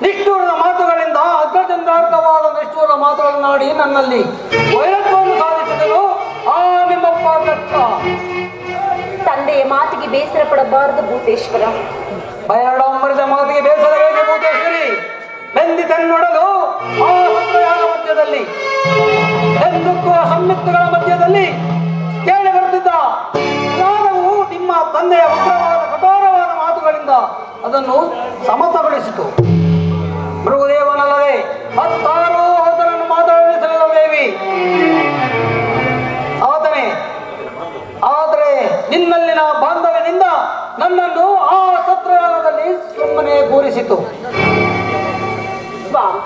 ನಿಷ್ಠೂರದ ಮಾತುಗಳಿಂದ ಅಗ್ರಚಂದ್ರಾರ್ಕವಾದ ನಿಷ್ಠೂರ ಮಾತುಗಳನ್ನಾಡಿ ನನ್ನಲ್ಲಿ ವೈರತ್ವವನ್ನು ಸಾಧಿಸಿದನು ಆ ನಿಮ್ಮಪ್ಪ ದಕ್ಷ. ತಂದೆಯ ಮಾತಿಗೆ ಬೇಸರ ಪಡಬಾರದು ಭೂತೇಶ್ವರ. ಬಯರಡಂಬರದ ಮಾತಿಗೆ ಬೇಸರ ಬೇಕೆ ಭೂತೇಶ್ವರಿ. ಬೆಂದಿತೆನ್ನೊಡಲು ಆ ಸತ್ರಯಾಗ ಮಧ್ಯದಲ್ಲಿ ಬೆಂದುಕ್ಕುವ ಸಂಯುಕ್ತಗಳ ಮಧ್ಯದಲ್ಲಿ ಕೇಳಿ ಬರುತ್ತಿದ್ದ ನಾದವು ನಿಮ್ಮ ತಂದೆಯ ಉಗ್ರವಾದ ಕಠೋರವಾದ ಮಾತುಗಳಿಂದ ಅದನ್ನು ಸಮತಗೊಳಿಸಿತು. ಮೃಗದೇವನಲ್ಲದೆ ಹತ್ತಾರು ಆತನನ್ನು ಮಾತನಾಡಿಸಲಿಲ್ಲ ದೇವಿ. ಆದರೆ ನಿನ್ನಲ್ಲಿನ ಬಾಂಧವ್ಯದಿಂದ ನನ್ನನ್ನು ಆ ಸತ್ರಯಾಗದಲ್ಲಿ ಸುಮ್ಮನೆ ಕೂರಿಸಿತು. ಸ್ವಾಮಿ,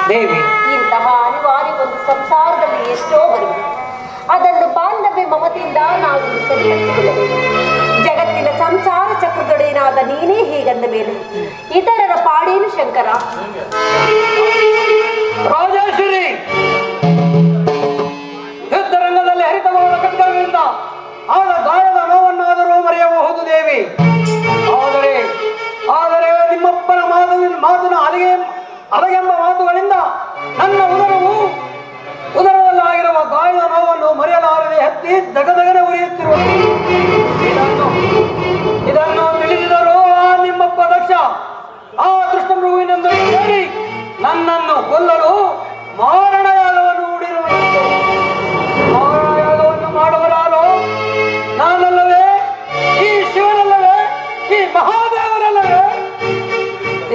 ದೇವಿ, ಇಂತಹ ಅನಿವಾರ್ಯ ಒಂದು ಸಂಸಾರದಲ್ಲಿ ಎಷ್ಟೋ ಬರುವುದು. ಅದನ್ನು ಬಾಂಧವ್ಯ ಮಮತೆಯಿಂದ ನಾವು ಸರಿಪಡಿಸಿಕೊಳ್ಳಬೇಕು. ಜಗತ್ತಿನ ಸಂಸಾರ ಚಕ್ರದೊಡೆಯನಾದ ನೀನೇ ಹೀಗಂದ ಮೇಲೆ ಇತರರ ಪಾಡೇನು ಶಂಕರ? ರಾಜೇಶ್ವರಿ, ಯುದ್ಧರಂಗದಲ್ಲಿ ಹರಿತವಾದ ಖಡ್ಗಗಳಿಂದ ಆದ ಗಾಯದ ನೋವನ್ನಾದರೂ ಮರೆಯಬಹುದು ದೇವಿ. ಆದರೆ ನಿಮ್ಮಪ್ಪನ ಮಾತಿನ ಅಲಗೆಂಬ ಮಾತುಗಳಿಂದ ನನ್ನ ಉದರದಲ್ಲಾಗಿರುವ ಗಾಯದ ನೋವನ್ನು ಮರೆಯಲಾರದೆ ಹತ್ತಿ ದಗದಗನೆ ಉರಿಯುತ್ತಿರುವ ಇದನ್ನು ತಿಳಿದಿದರೂ ಆ ನಿಮ್ಮಪ್ಪ ದಕ್ಷ ಆ ದುಷ್ಟ ಮೃಗುವಿನೆಂದು ಸೇರಿ ನನ್ನನ್ನು ಕೊಲ್ಲಲು ಮಾರಣಯಾಗವನ್ನು ಹೂಡಿರುವಂತೆ. ಮಾರಣಯಾಗವನ್ನು ಮಾಡುವರಾರು ನಾನಲ್ಲವೇ? ಈ ಶಿವನಲ್ಲವೇ? ಈ ಮಹಾದೇವರಲ್ಲವೇ?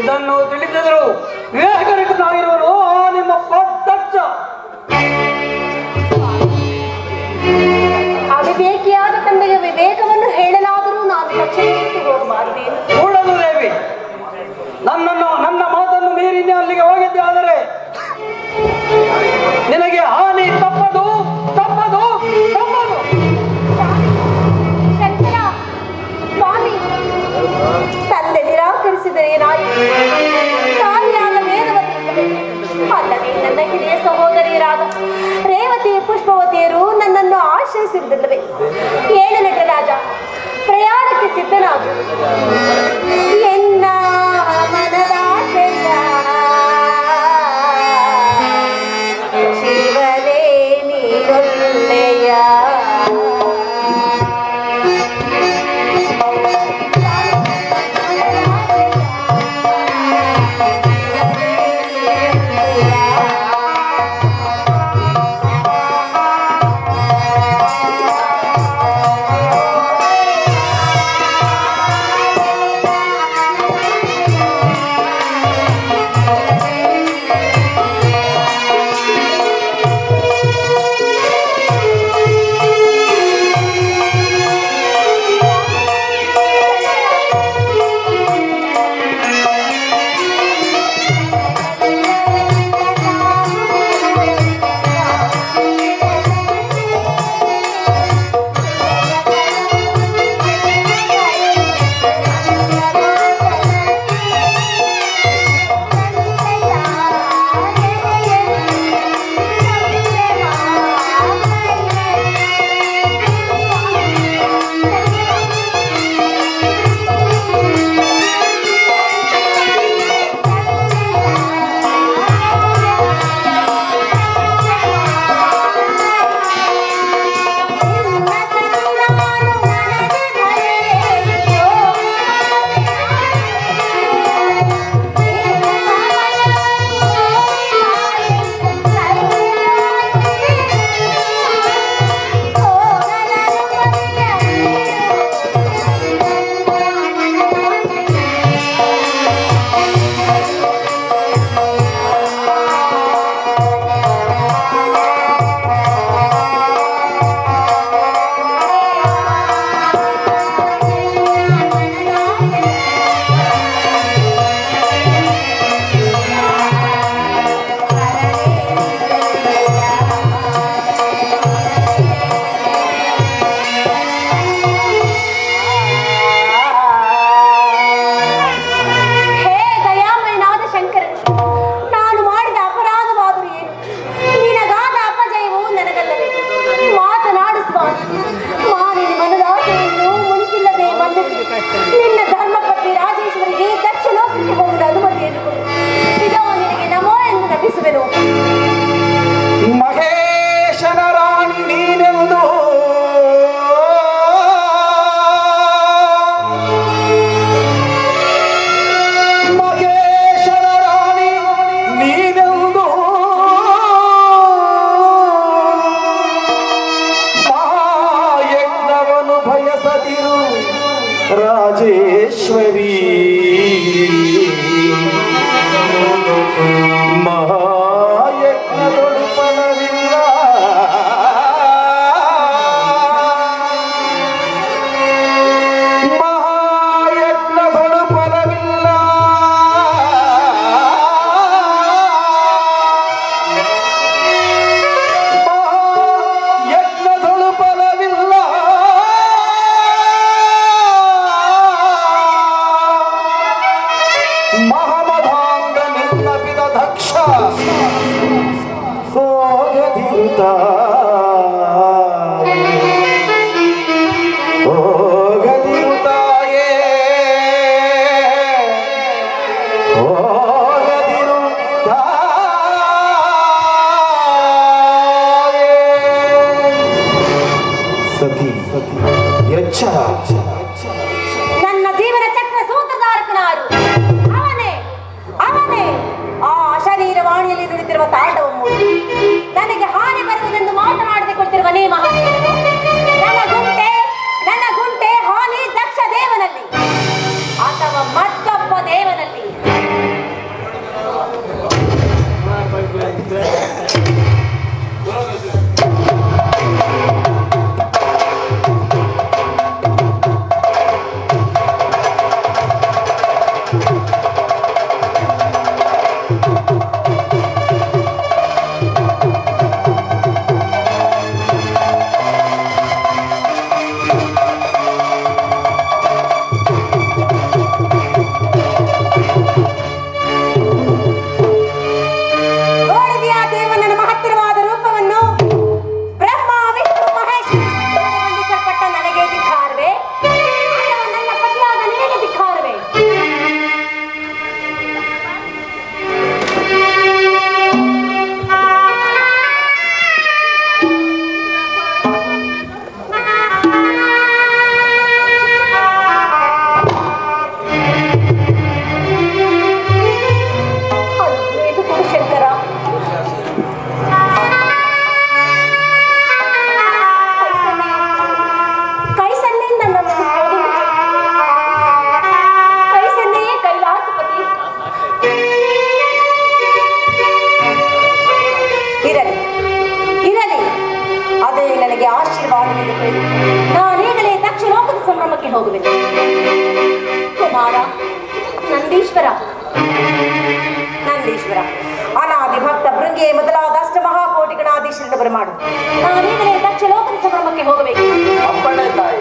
ಇದನ್ನು ತಿಳಿದಿದ್ರು ವಿವೇಕರಹಿತನಾಗಿರುವನು ಆ ನಿಮ್ಮಪ್ಪ ದಕ್ಷ. ಅವಿವೇಕಿಯಾದ ತಂದೆಗೆ ವಿವೇಕವನ್ನು ಹೇಳಲಾದರೂ ನಾನು ಲಕ್ಷ್ಯಕ್ಕೆ ಹೋಗಬಾರದೇನು? ಕೂಡದು ದೇವಿ, ನನ್ನ ಮಾತನ್ನು ಮೀರಿ ಅಲ್ಲಿಗೆ ಹೋಗಿದ್ದೆ. ಆದರೆ ನಿನಗೆ ಹಾನಿ ತಪ್ಪದು ತಪ್ಪದು ತಪ್ಪದು. ಶಂಕರ ಸ್ವಾಮಿ, ತಂದೆ ನಿರಾಕರಿಸಿದರೆ ಏನಾಯಿತು? ತಾಯಿಯಾದ ವೇದವತಿ ಅಲ್ಲದೆ ನನ್ನ ಹಿರಿಯ ಸಹೋದರಿಯರಾದ ರೇವತಿ ಪುಷ್ಪವತಿಯರು ನನ್ನನ್ನು ಆಶ್ರಯಿಸಿದ್ದಲ್ಲವೇ? ಏಳು ನಟರಾಜ, ಪ್ರಯಾಣಕ್ಕೆ ಸಿದ್ಧನಾಗು. ಎನ್ನ ಮನದಾಶೆಯ ಶಿವನೇ ನೀರೊಲ್ಲೆಯ. ರಾಜೇಶ್ವರಿ ಮಹಾಯಜ್ಞದೊಳು ಫಲವಿಲ್ಲ ಮಹಾಯಜ್ಞದೊಳು ಫಲವಿಲ್ಲ ಮಹಾಯಜ್ಞದೊಳು ಫಲವಿಲ್ಲ ಮಹಮಧಾಂಗ ನಿನ್ನಪಿದ ದಕ್ಷ ಹೋಗದಿರುತ್ತ ಹೋಗದಿರುತ್ತಾಯೇ ಸತಿ ಎಚ್ಚರ ನನ್ನ ಜೀವನ ಚಕ್ರ ಸೂತ್ರಧಾರಕನಾರು ಅವನೇ ಅವನೇ ಆ ಶರೀರವಾಣಿಯಲ್ಲಿ ನುಡಿತಿರುವ ತಾಂಡವ ಮೂರ್ತಿ ನನಗೆ ಹಾನಿ ಬರುವುದೆಂದು ಮಾತನಾಡದೆ ಕೊಟ್ಟಿರುವ ನೀ ಮಹಾದೇವರು ನನ್ನ ಗುಂಟೆ ಹಾನಿ ದಕ್ಷ ದೇವನಲ್ಲಿ ಅಥವಾ ಮತ್ತೊಬ್ಬ ದೇವನಲ್ಲಿ ನೋಡಿದೆಯಾ ದೇವನ ಮಹತ್ತರವಾದ ರೂಪವನ್ನು ಬ್ರಹ್ಮ ವಿಷ್ಣು ಮಹೇಶ್ ವಂದಿಸಲ್ಪಟ್ಟ ನನಗೆ ಧಿಕ್ಕಾರವೇ ಅಥವಾ ನನ್ನ ಪತಿಯಾದ ನಿನಗೆ ಧಿಕ್ಕಾರವೇ ಇದು ಕುರುಶಂಕರ ಕೈಸನ್ನೆಯಿಂದ ನನ್ನನ್ನು ಹೋಗಲು ಕೈಸನ್ನೆಯೇ ಕೈಲಾಸಪತಿ ಇರಲಿ ಇರಲಿ ಅದೇ ನನಗೆ ಆಶೀರ್ವಾದವೆಂದು ಹೇಳಿ ನಾನೀಗಲೇ ದಕ್ಷ ಲೋಕದ ಸಂಭ್ರಮಕ್ಕೆ ಹೋಗುವೆನು ಕುಮಾರ ನಂದೀಶ್ವರ ನಂದೀಶ್ವರ ಅನಾದಿ ಭಕ್ತ ಭೃಂಗಿ ಮೊದಲಾದ ಅಷ್ಟ ಮಹಾಕೋಟಿ ಗಣಾಧೀಶರನ್ನು ಬರಮಾಡು ನಾನೀಗಲೇ ದಕ್ಷ ಲೋಕದ ಸಂಭ್ರಮಕ್ಕೆ ಹೋಗಬೇಕು ಅಪ್ಪಣೆ ತಾಯಿ.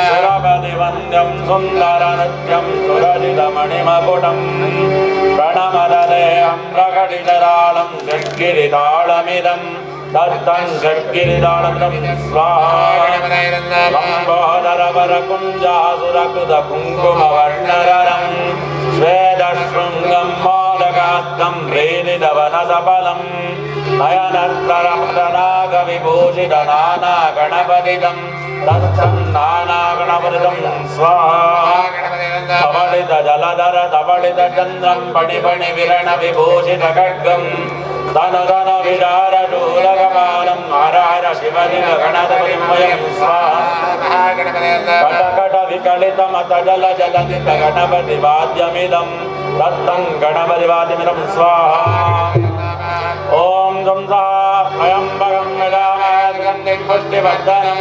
ಸುರಪತಿ ವಂದ್ಯಂ ಸುಂದರ ನೃತ್ಯಂ ಸುರಜಿತಮಣಿಮಕುಟಂ ಪ್ರಣಮದಲೆ ಅಮ್ರಕಟಿತರಾಳಂ ಷಡ್ಗಿರಿತಾಳಮಿದಂ ತತ್ತಂ ಷಡ್ಗಿರಿತಾಳಮಿದಂ ಸ್ವಾಹೋದರವರ ಕುಂಜಾಸುರಕೃತ ಕುಂಕುಮವರ್ಣರಂ ಶ್ವೇತಶೃಂಗಂ ಮೋದಕಾಸ್ಕಂ ಪ್ರೇರಿತವನಸಫಲಂ ನಯನತ್ರರಮೃತನಾಗವಿಭೂಷಿತ ನಾನಾ ಗಣಪತಿದಂ ತತ್ತಂ ನಾನಾ ಗಣಪತಿದಂ ಸ್ವಾಹಾ ಧವಳಿತ ಜಲಧರ ಧವಳಿತ ಚಂದ್ರಂ ಪಣಿಪಣಿ ವಿರಣ ವಿಭೂಷಿತ ಖಡ್ಗಂ ಧನುಧನ ವಿರಾರ ಶೂಲಕಪಾಲಂ ಹರ ಹರ ಶಿವಲಿಂಗ ಗಣಪತಿಂ ವಯಂ ಸ್ವಾಹಾ ಕಟಕಟ ವಿಕಲಿತ ಮತ ಜಲ ಜಲನಿತ ಗಣಪತಿ ವಾದ್ಯಮಿದಂ ತತ್ತಂ ಗಣಪತಿ ವಾದ್ಯಮಿದಂ ಸ್ವಾಹಾ ಓಂ ಧ್ವಂಸಾ ಅಯಂಬಗಂ ಯದಾಮಯದ್ಗಂಧಿಂ ಪುಷ್ಟಿವರ್ಧನಂ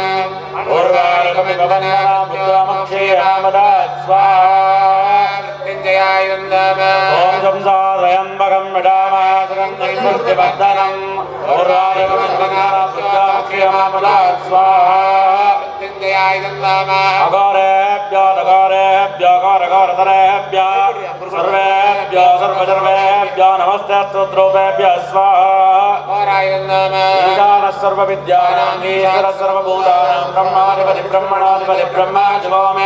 ಊರ್ವಾರಕಮಿಗವನನ ಪುತ್ರಮಕ್ಷೀರಾಮದ ಸ್ವಾಹಾ ಓಂ ಧ್ವಂಸಾ ಅಯಂಬಗಂ ಯದಾಮಯದ್ಗಂಧಿಂ ಪುಷ್ಟಿವರ್ಧನಂ ಊರ್ವಾರಕಮಿಗವನನ ಪುತ್ರಮಕ್ಷೀರಾಮದ ಸ್ವಾಹಾ ಅಘೋರೇಭ್ಯೋ ದಘೋರೇಭ್ಯೋ ಘೋರಘೋರತರೇಭ್ಯೋ ಸರ್ವೇಭ್ಯೋ ಸರ್ವಸರ್ವೇಭ್ಯೋ ನಮಸ್ತೆ ಸ್ತೋತ್ರೋಭ್ಯೋ ಸ್ವಾಹಾ ಈಶಾನ ಸರ್ವವಿದ್ಯಾನಾಂ ಈಶ್ವರ ಸರ್ವಭೂತಾನಾಂ ಬ್ರಹ್ಮಾಧಿಪತಿ ಬ್ರಹ್ಮಣಾಧಿಪತಿ ಬ್ರಹ್ಮ ಶಿವೋಮೇ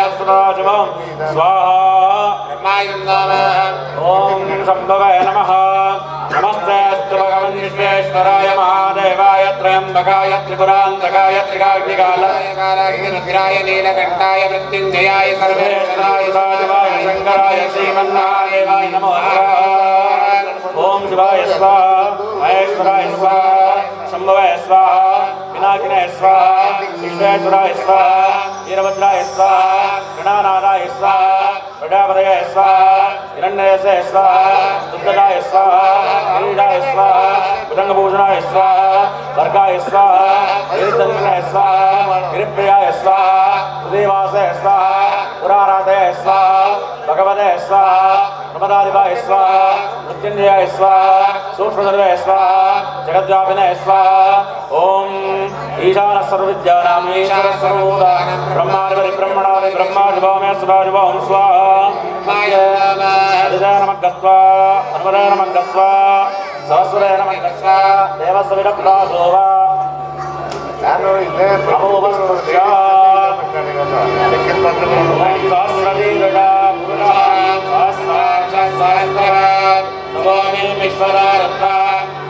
ಶಿವಂ ಸ್ವಾಹಾ ಓಂ ಶಂಭವೇ ನಮಃ ನಮಸ್ತೆ ಅಸ್ತು ಭಗವನ್ ವಿಶ್ವೇಶ್ವರಾಯ ಮಹಾದೇವಾಯ ತ್ರಯಂಬಕಾಯ ತ್ರಿಪುರಾಂತಕಾಯ ತ್ರಿಕಾಗ್ನಿಕಾಲಾಯ ನೀಲಕಂಠಾಯ ಮೃತ್ಯುಂಜಯಾಯ ಸರ್ವೇಶ್ವರಾಯ ಸಾಧುವಾಯ ಶಂಕರಾಯ ಶ್ರೀಮನ್ನಾರಾಯಣಾಯ ನಮೋ ಓಂ ಶಿವಾಯ ಸ್ವಾಹಾ ಮಹೇಶ್ವರಾಯ ಸ್ವಾಹಾ ಶಂಭವೇ ಸ್ವಾಹಾ ಪಿನಾಕಿನೇ ಸ್ವಾಹಾ ವಿಶ್ವೇಶ್ವರಾಯ ಸ್ವಾಹಾ ವೀರಭದ್ರಾಯ ಸ್ವಾಹಾ ಗಣಾನಾಥಾಯ ಸ್ವಾಹಾ ಪ್ರಜಾಪತಯೇ ಸ್ವಾಹಾ ಹಿರಣ್ಯಯಸೇ ಸ್ವಾಹಾ ದುಗ್ಗದಾಯ ಸ್ವಾಹಾ ಗಿರೀಶಾಯ ಸ್ವಾಹಾ ಭುಜಂಗಭೂಷಣಾಯ ಸ್ವಾಹಾ ವರ್ಗಾಯ ಸ್ವಾಹಾ ಗಿರಿತನ್ಮನಾಯ ಸ್ವಾಹಾ ಗಿರಿಪ್ರಿಯಾಯ ಸ್ವಾಹಾ ಹೃದಯವಾಸಯ ಸ್ವಾಹಾ ಪುರಾರಾಧಯ ಸ್ವಾಹಾ ಭಗವತೆ ಸ್ವಾಹಾ ಪ್ರಮದಾಧಿಪಾಯ ಸ್ವಾಹಾ ಮೃತ್ಯುಂಜಯಾಯ ಸ್ವಾಹಾ ಸೂಕ್ಷ್ಮದರ್ವೇ ಸ್ವಾಹಾ ಜಗದ್ವ್ಯಾಪಿನೇ ಸ್ವಾಹಾ ಓಂ ಈಶಾನ ಸರ್ವವಿದ್ಯಾನಾಂ ಈಶ್ವರ ಸರ್ವಭೂತಾನಾಂ ಬ್ರಹ್ಮಾಧಿಪತಿ ಬ್ರಹ್ಮಣಾಧಿಪತಿ ಬ್ರಹ್ಮ ಶಿವೋಮೇ ಶಿವಾಂ ಸ್ವಾಹಾ ಹೃದಯ ನಮಃ ಗತ್ವಾ ನರ್ಮದೇ ನಮಃ ಗತ್ವಾ ಸಹಸ್ರೇ ನಮಃ ಗತ್ವಾ ದೇವಸ್ವಿರಪ್ರಾಸೋವ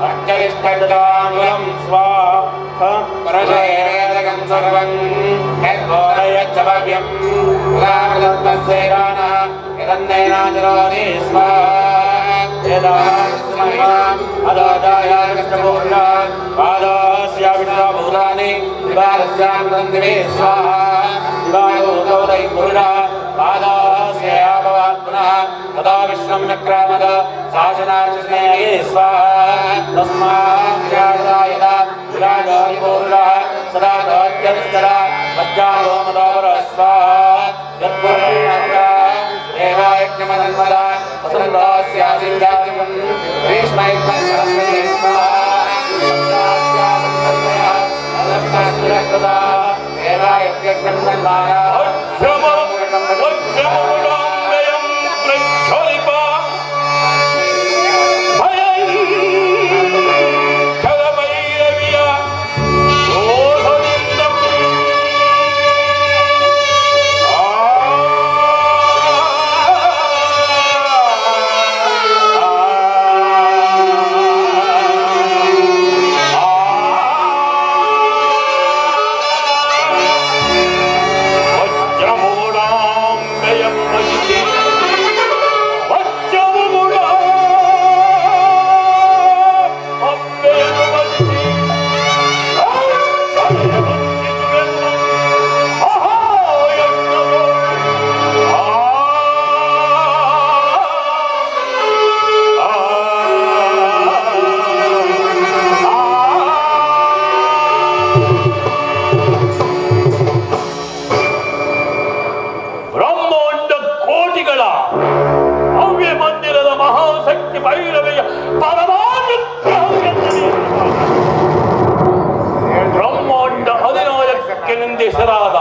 ಅರ್ಚರಿಷ್ಠಾಂಗುಲಂ ಸ್ವಾಹ ಪರಶೇರಗಂ ಸರ್ವಂ ಯದ್ಬೋಧಯಚ್ಚವ್ಯಂ ಉದಾಮದತ್ತಸ್ಸೇರಾನ ಯದನ್ನೇನಾಜರೋನಿ ಸ್ವಾಹ ಅದಾಯ ಕೃಷ್ಣಪೂರ್ಣ ಪಾದಸ್ಯ ವಿಷ್ಣುಭೂತಾನಿ ದಿವಾರಸ್ಯಾಮೃತಂದಿವೇ ಸ್ವಾಹ ದಿವಾಯೋದೈ ಪೂರ್ಣ ಪಾದಸ್ಯ ಭವಾತ್ ಪುನಃ ತದಾ ವಿಶ್ವಂ ವಿಕ್ರಮದ ಶಾಸನಾರ್ಚನೆ ಸ್ವಾಹ ತಸ್ಮಾದಾಯ ವಿರಾಜಾಯ ಪೂರ್ಣ ಸದಾ ಧೋತ್ಯನಿಷ್ಠರ ಮಜ್ಜಾನೋ ಮದೋಪರ ಸ್ವಾಹ ಯತ್ಪೂರ್ಣ ದೇವಾಯಜ್ಞಮನ್ಮದ ವಸಂತಸ್ಯಾಸಿಂಗಾದಿಕಂ ಭೀಷ್ಮೈಕ್ಮಸ್ಯಾಸ್ಮೈ ಸ್ವಾಹ ದೇವಾಯಜ್ಞಮನ್ಮದ ಬ್ರಹ್ಮಾಂಡ ಅಧಿನಾಯಕನೆಂದೇ ಹೆಸರಾದ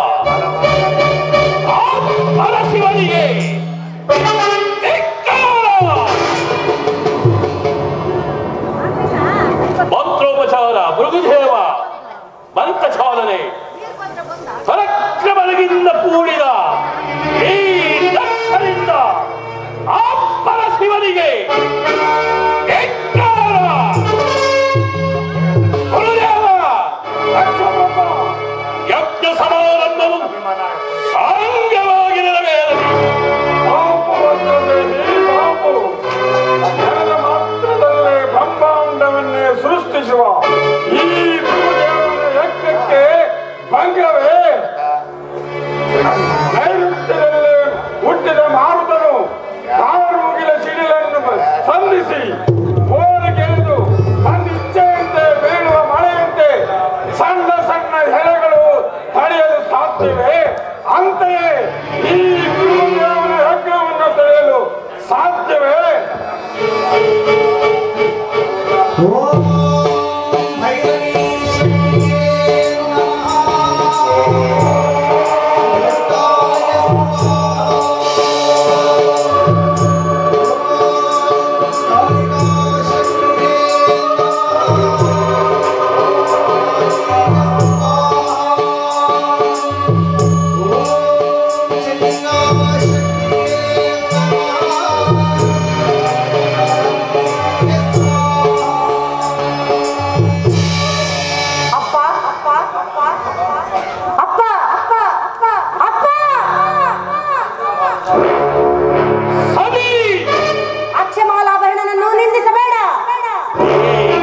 ಅಕ್ಷಮಾಲಾಭರಣನನ್ನು ನಿಂದಿಸಬೇಡ.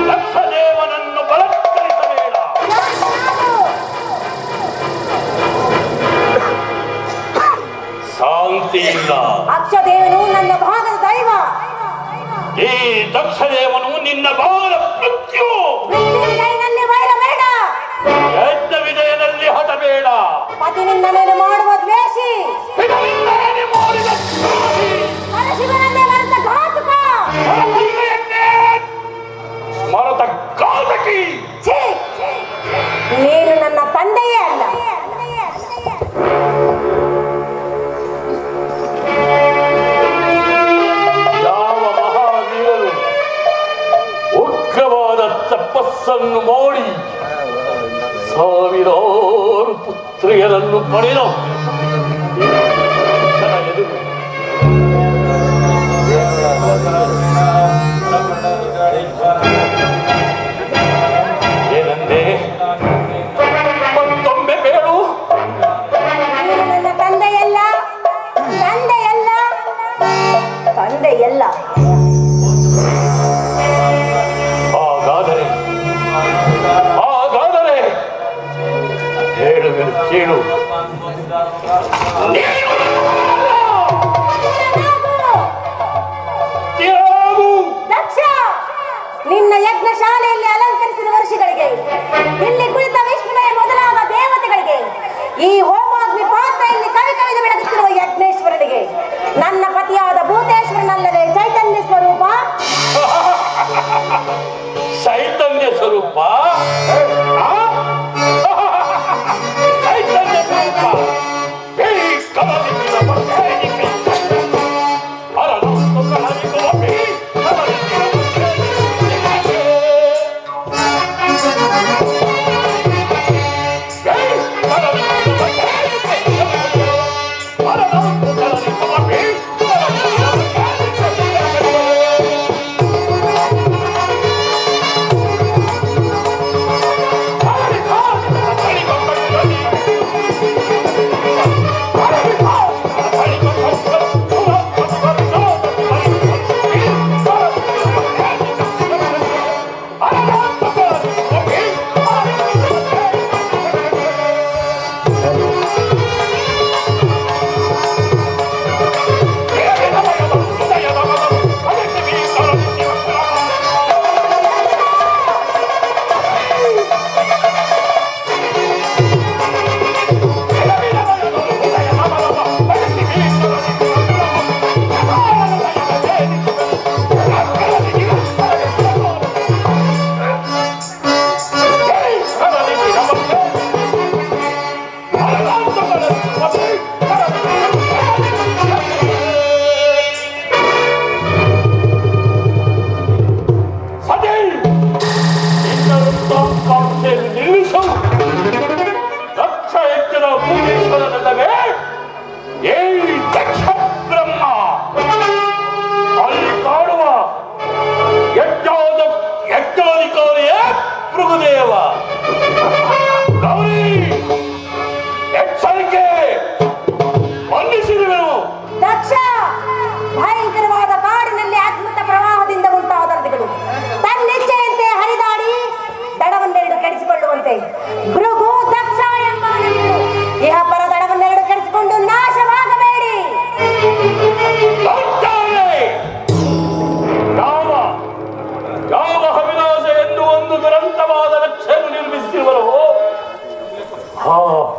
ದಕ್ಷದೇವನನ್ನು ಬಲತ್ಕರಿಸಬೇಡ. ಶಾಂತಿ ಇಲ್ಲ. ಅಕ್ಷದೇವನು ನನ್ನ ಭಾಗದ ದೈವ. ಈ ದಕ್ಷದೇವನು ನಿನ್ನ ಬಾಲ ಮೃತ್ಯು. ಕೈನಲ್ಲಿ ವೈರ ಬೇಡ. ಯಜ್ಞ ವಿಜಯದಲ್ಲಿ ಹಠಬೇಡ. ಪತಿನಿಂದ ಮೇಲೆ ಮಾಡುವ ದ್ವೇಷಿ. ಪರಶಿವನನ್ನೇ ಮರೆತ ಘಾತುಕ. ಮರತ ಘಾತಕಿ. ನೀನು ನನ್ನ ತಂದೆಯೇ ಅಲ್ಲ. ಯಾವ ಮಹಾವೀರರು ಉಗ್ರವಾದ ತಪಸ್ಸನ್ನು ಮಾಡಿ ಸಾವಿರಾರು ಪುತ್ರಿಯರನ್ನು ಪಡೆದ ಏನಂದೆ? ಮತ್ತೊಮ್ಮೆ ಬೇಡು. ನೀನು ನನ್ನ ತಂದೆಯಲ್ಲ, ತಂದೆಯಲ್ಲ, ತಂದೆಯಲ್ಲ. ಹಾಗಾದರೆ ಹೇಳುವೆನು ಕೇಳು. ದಕ್ಷ, ನಿನ್ನ ಯಜ್ಞ ಶಾಲೆಯಲ್ಲಿ ಅಲಂಕರಿಸಿದ ವರ್ಷಗಳಿಗೆ, ಇಲ್ಲಿ ಕುಳಿತ ವಿಷ್ಣುವೇ ಮೊದಲಾದ ದೇವತೆಗಳಿಗೆ, ಈ ಹೋಮಾಗ್ನಿ ಪಾತ್ರೆಯಲ್ಲಿ ಕವಿ ಕವಿದು ಬೆಳಗುತ್ತಿರುವ ಯಜ್ಞೇಶ್ವರನಿಗೆ, ನನ್ನ ಪತಿಯಾದ ಭೂತೇಶ್ವರನಲ್ಲದೆ ಚೈತನ್ಯ ಸ್ವರೂಪ. ಚೈತನ್ಯ ಸ್ವರೂಪ. ಚೈತನ್ಯ ಸ್ವರೂಪ.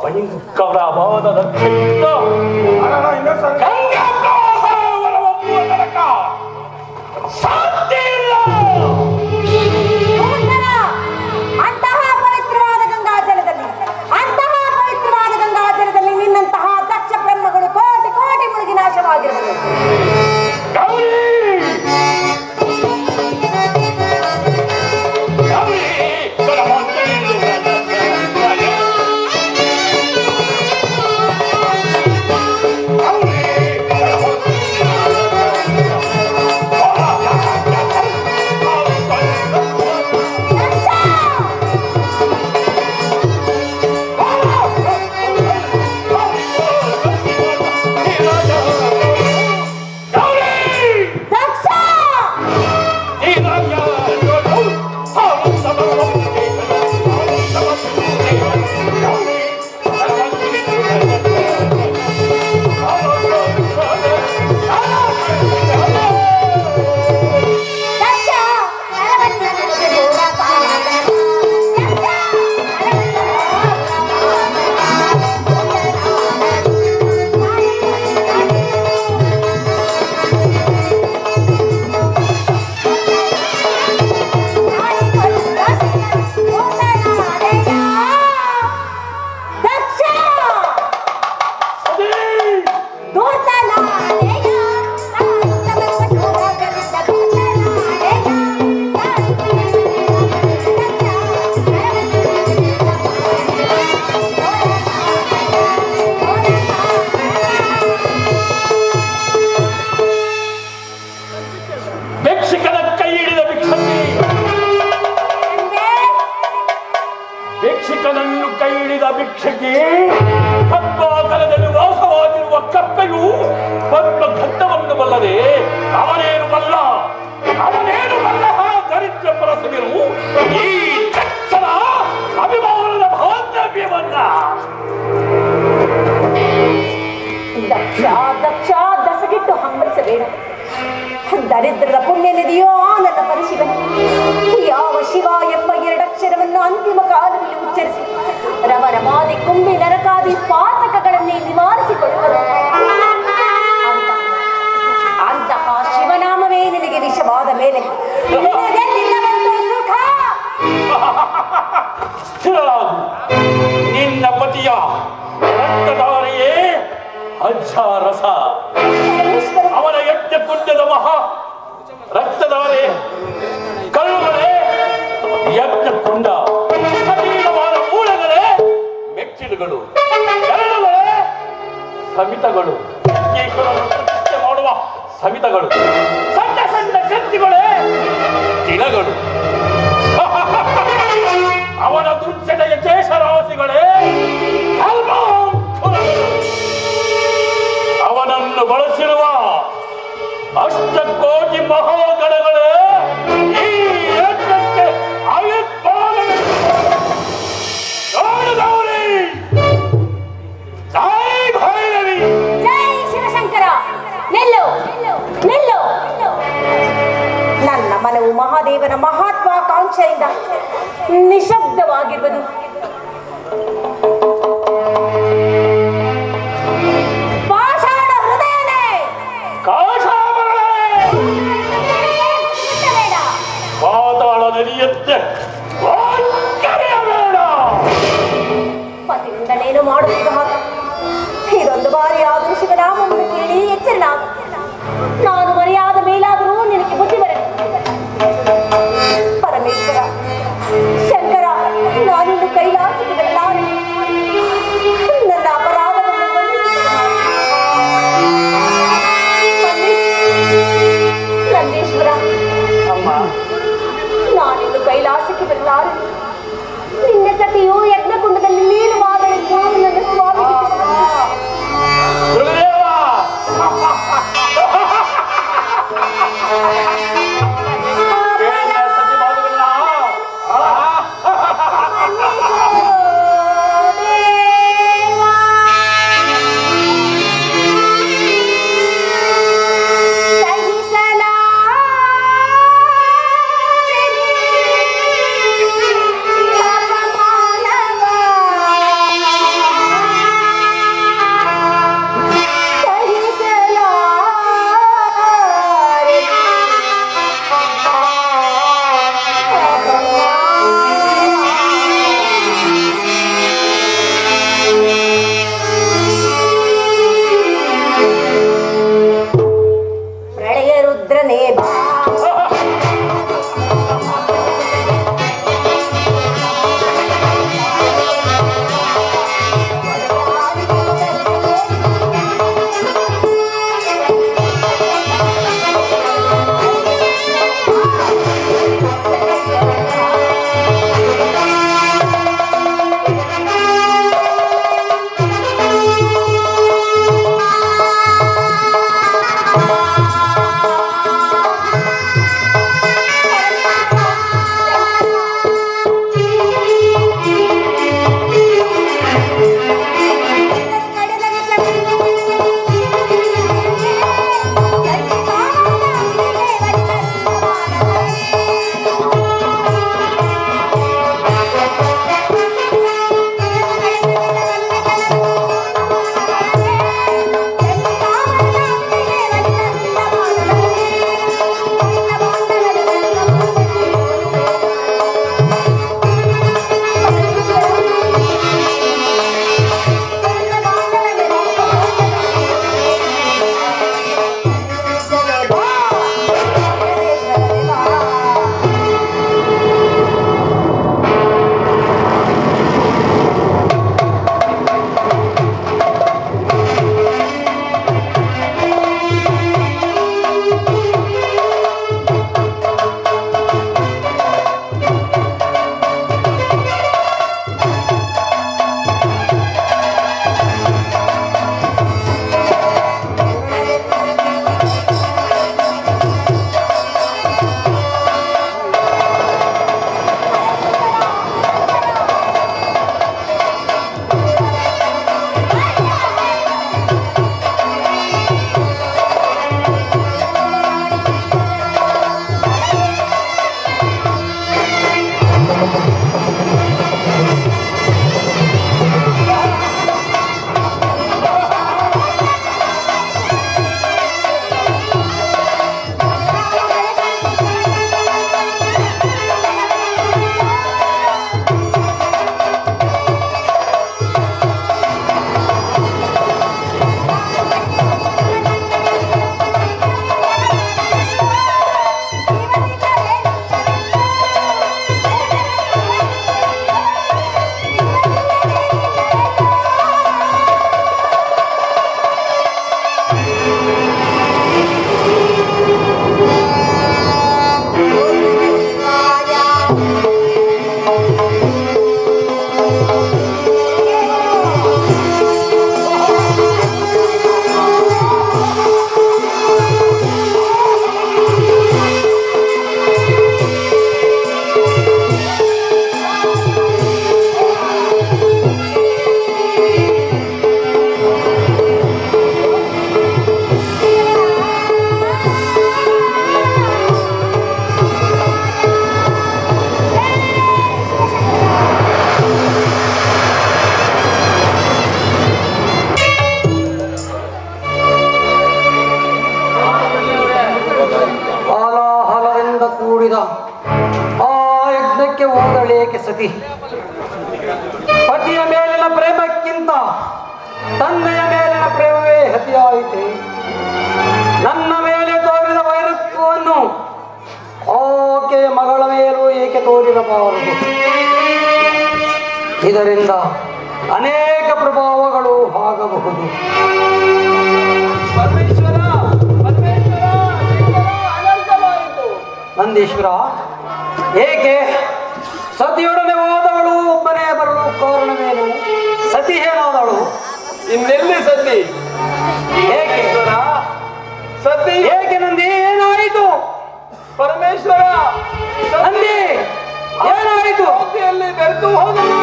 ಭಯಂಕರವಾದ ರಕ್ಷೆಯಿಂದ ಸಾಧ್ಯ ಇಲ್ಲ. ಈ ದಕ್ಷನ ಅಭಿಮಾನದ ಬಾಂಧವ್ಯವನ್ನ. ದಕ್ಷ ದಕ್ಷ ದಸಗಿಟ್ಟು ಹಂಬಲಿಸಬೇಡ. ದರಿದ್ರದ ಪುಣ್ಯ ನಿಧಿಯೋ ಆ ನನ್ನ ಪರಿಶಿವನ. ಯಾವ ಶಿವ ಎಂಬ ಎರಡಕ್ಷರವನ್ನು ಅಂತಿಮ ಕಾಲದಲ್ಲಿ ಉಚ್ಚರಿಸಿ ರಮರಮಾದಿ ಕುಂಭಿ ನರಕಾದಿ ಪಾತಕಗಳನ್ನೇ ನಿವಾರಿಸಿಕೊಳ್ಳುವರು. ಅಂತಹ ಶಿವನಾಮವೇ ನಿನಗೆ ವಿಷವಾದ ಮೇಲೆ ನಿನಗೆಲ್ಲಿಲ್ಲವೆಂದು ಸುಖ. ಸ್ಥಿರರಾಗು. ನಿನ್ನ ಪತಿಯ ರಕ್ತಧಾರೆಯೇ ಅಜ್ಜಾರಸ. ಅವನ ಯಜ್ಞ ಪುಣ್ಯದ ಮಹಾ ರಕ್ತಧಾರೆ ಕರುಗಳೇ ಯಜ್ಞ ಕುಂಡ, ಕಠಿಣವಾದ ಮೂಳೆಗಳೇ ಮೆಟ್ಟಿಲುಗಳು, ಎರಡುಗಳೇ ಸಮಿತಗಳು, ಈಶ್ವರನ ಮಾಡುವ ಸಮಿತಗಳು, ಸಣ್ಣ ಸಣ್ಣ ಕತ್ತಿಗಳೇ ತಿಳಗಳು, ಅವನ ದುರ್ಜನೆಯ ಕೇಶರಾಶಿಗಳೇ ಅವನನ್ನು ಬಳಸಿರುವ ಅಷ್ಟಕೋಟಿ ಮಹಾಗಣಗಳೇ ಈ ಯಜ್ಞಕ್ಕೆ ಆಯುಷ್ಮಾನ. ಜೈ ಭೈರವಿ, ಜೈ ಶಿವಶಂಕರ. ನಿಲ್ಲು ನಿಲ್ಲು. ನನ್ನ ಮನವು ಮಹಾದೇವನ ಮಹತ್ವಾಕಾಂಕ್ಷೆಯಿಂದ ನಿಶಬ್ದವಾಗಿರುವುದು. ಪಾಷಾಣ ಹೃದಯನೇ, ಪಾತಾಳ ನದಿಯತ್ತೆ ಪತಿಯಿಂದಲೇನು ಮಾಡುತ್ತಿದ್ದ ಹಾಗೆ ಇದೊಂದು ಬಾರಿ ಆದರೂ ಶಿವನಾಮವನ್ನು ಕೇಳಿ ಎಚ್ಚರನಾಗ. ನಾನು ಮರೆಯಾದ ಮೇಲಾದರೂ ನಿನಗೆ ಬುದ್ಧಿ ಬರಲಿ. ಪರಮೇಶ್ವರ ಶಂಕರ, ನಾನಿನ್ನು ಕೈ ಹೋದಳೇಕೆ ಸತಿ? ಪತಿಯ ಮೇಲಿನ ಪ್ರೇಮಕ್ಕಿಂತ ತಂದೆಯ ಮೇಲಿನ ಪ್ರೇಮವೇ ಅತಿಯಾಯಿತೆ. ನನ್ನ ಮೇಲೆ ತೋರಿದ ವೈರತ್ವವನ್ನು ಆಕೆಯ ಮಗಳ ಮೇಲೂ ಏಕೆ ತೋರಿರಬಾರದು? ಇದರಿಂದ ಅನೇಕ ಪ್ರಭಾವಗಳು ಆಗಬಹುದು. ಪರಮೇಶ್ವರ ಪರಮೇಶ್ವರ ಅನರ್ಥವಾಯಿತು. ನಂದೀಶ್ವರ, ಏಕೆ ಸತಿಯೊಡನೆ ಹೋದವಳು ಒಬ್ಬನೇ ಬರಲು ಕಾರಣವೇನು? ಸತಿ ಏನಾದಳು? ಇನ್ನೆಲ್ಲಿ ಸತಿ? ಏಕೆ ಸತಿ ಏಕೆ ನಂದಿ? ಏನಾಯಿತು ಪರಮೇಶ್ವರ? ನಂದಿ ಏನಾಯಿತು? ಸತಿಯಲ್ಲಿ ಬೆರೆತು ಹೋದಳು.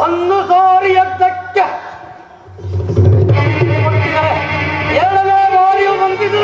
ಒಂದು ಸಾರಿ ಯಜ್ಞಕ್ಕೆ ಕೊಟ್ಟಿದ್ದಾರೆ, ಎರಡನೇ ಬಾರಿಯು ಬಂದಿದ್ದು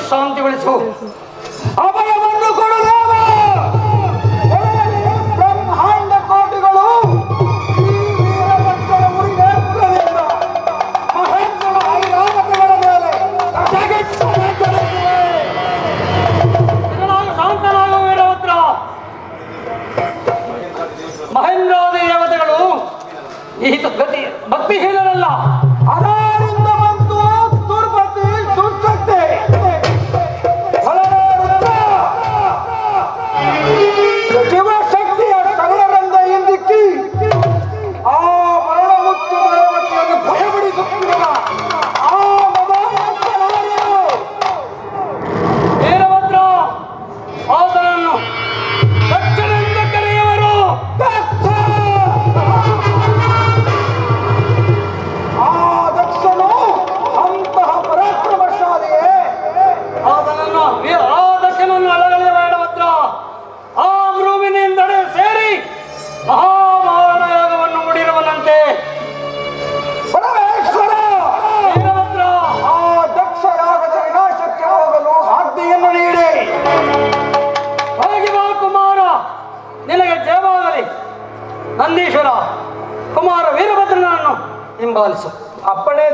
ಶಾಂತಿಗೊಳಿಸು. ಅಭಯವನ್ನು ಕೊಡು ದೇವ. ಬ್ರಹ್ಮಾಂಡ ಕೋಟಿಗಳು ಈ ವೀರಭದ್ರನ ಮುರಿನೇತ್ರದಿಂದ ಮಹೇಂದ್ರನ ಐರಾವತಗಳ ಮೇಲೆ ಶಾಂತನಾಗುವ ವೀರಭದ್ರ. ಮಹೇಂದ್ರಾದಿ ದೇವತೆಗಳು ಈ ಭಕ್ತಿಹೀನರಲ್ಲ. ಅದರಿಂದ ಬಂತು ದುರ್ಬತಿ ದುರ್ಶಕ್ತಿ. ಶಿವಶಕ್ತಿಯ ಸರಳರಂದ ಎಂದಿಕ್ಕಿ ಆ ಮರಣಮುಕ್ತ ದೇವತೆಯನ್ನು ಭಯಪಡಿಸುತ್ತಿರುವ ಆ ವೀರಭದ್ರ ಆತನನ್ನು ದಕ್ಷನೆಂದು ಕರೆಯುವರು. ಹಿಂಬಾಲಿಸು. ಅಪ್ಪಣೆ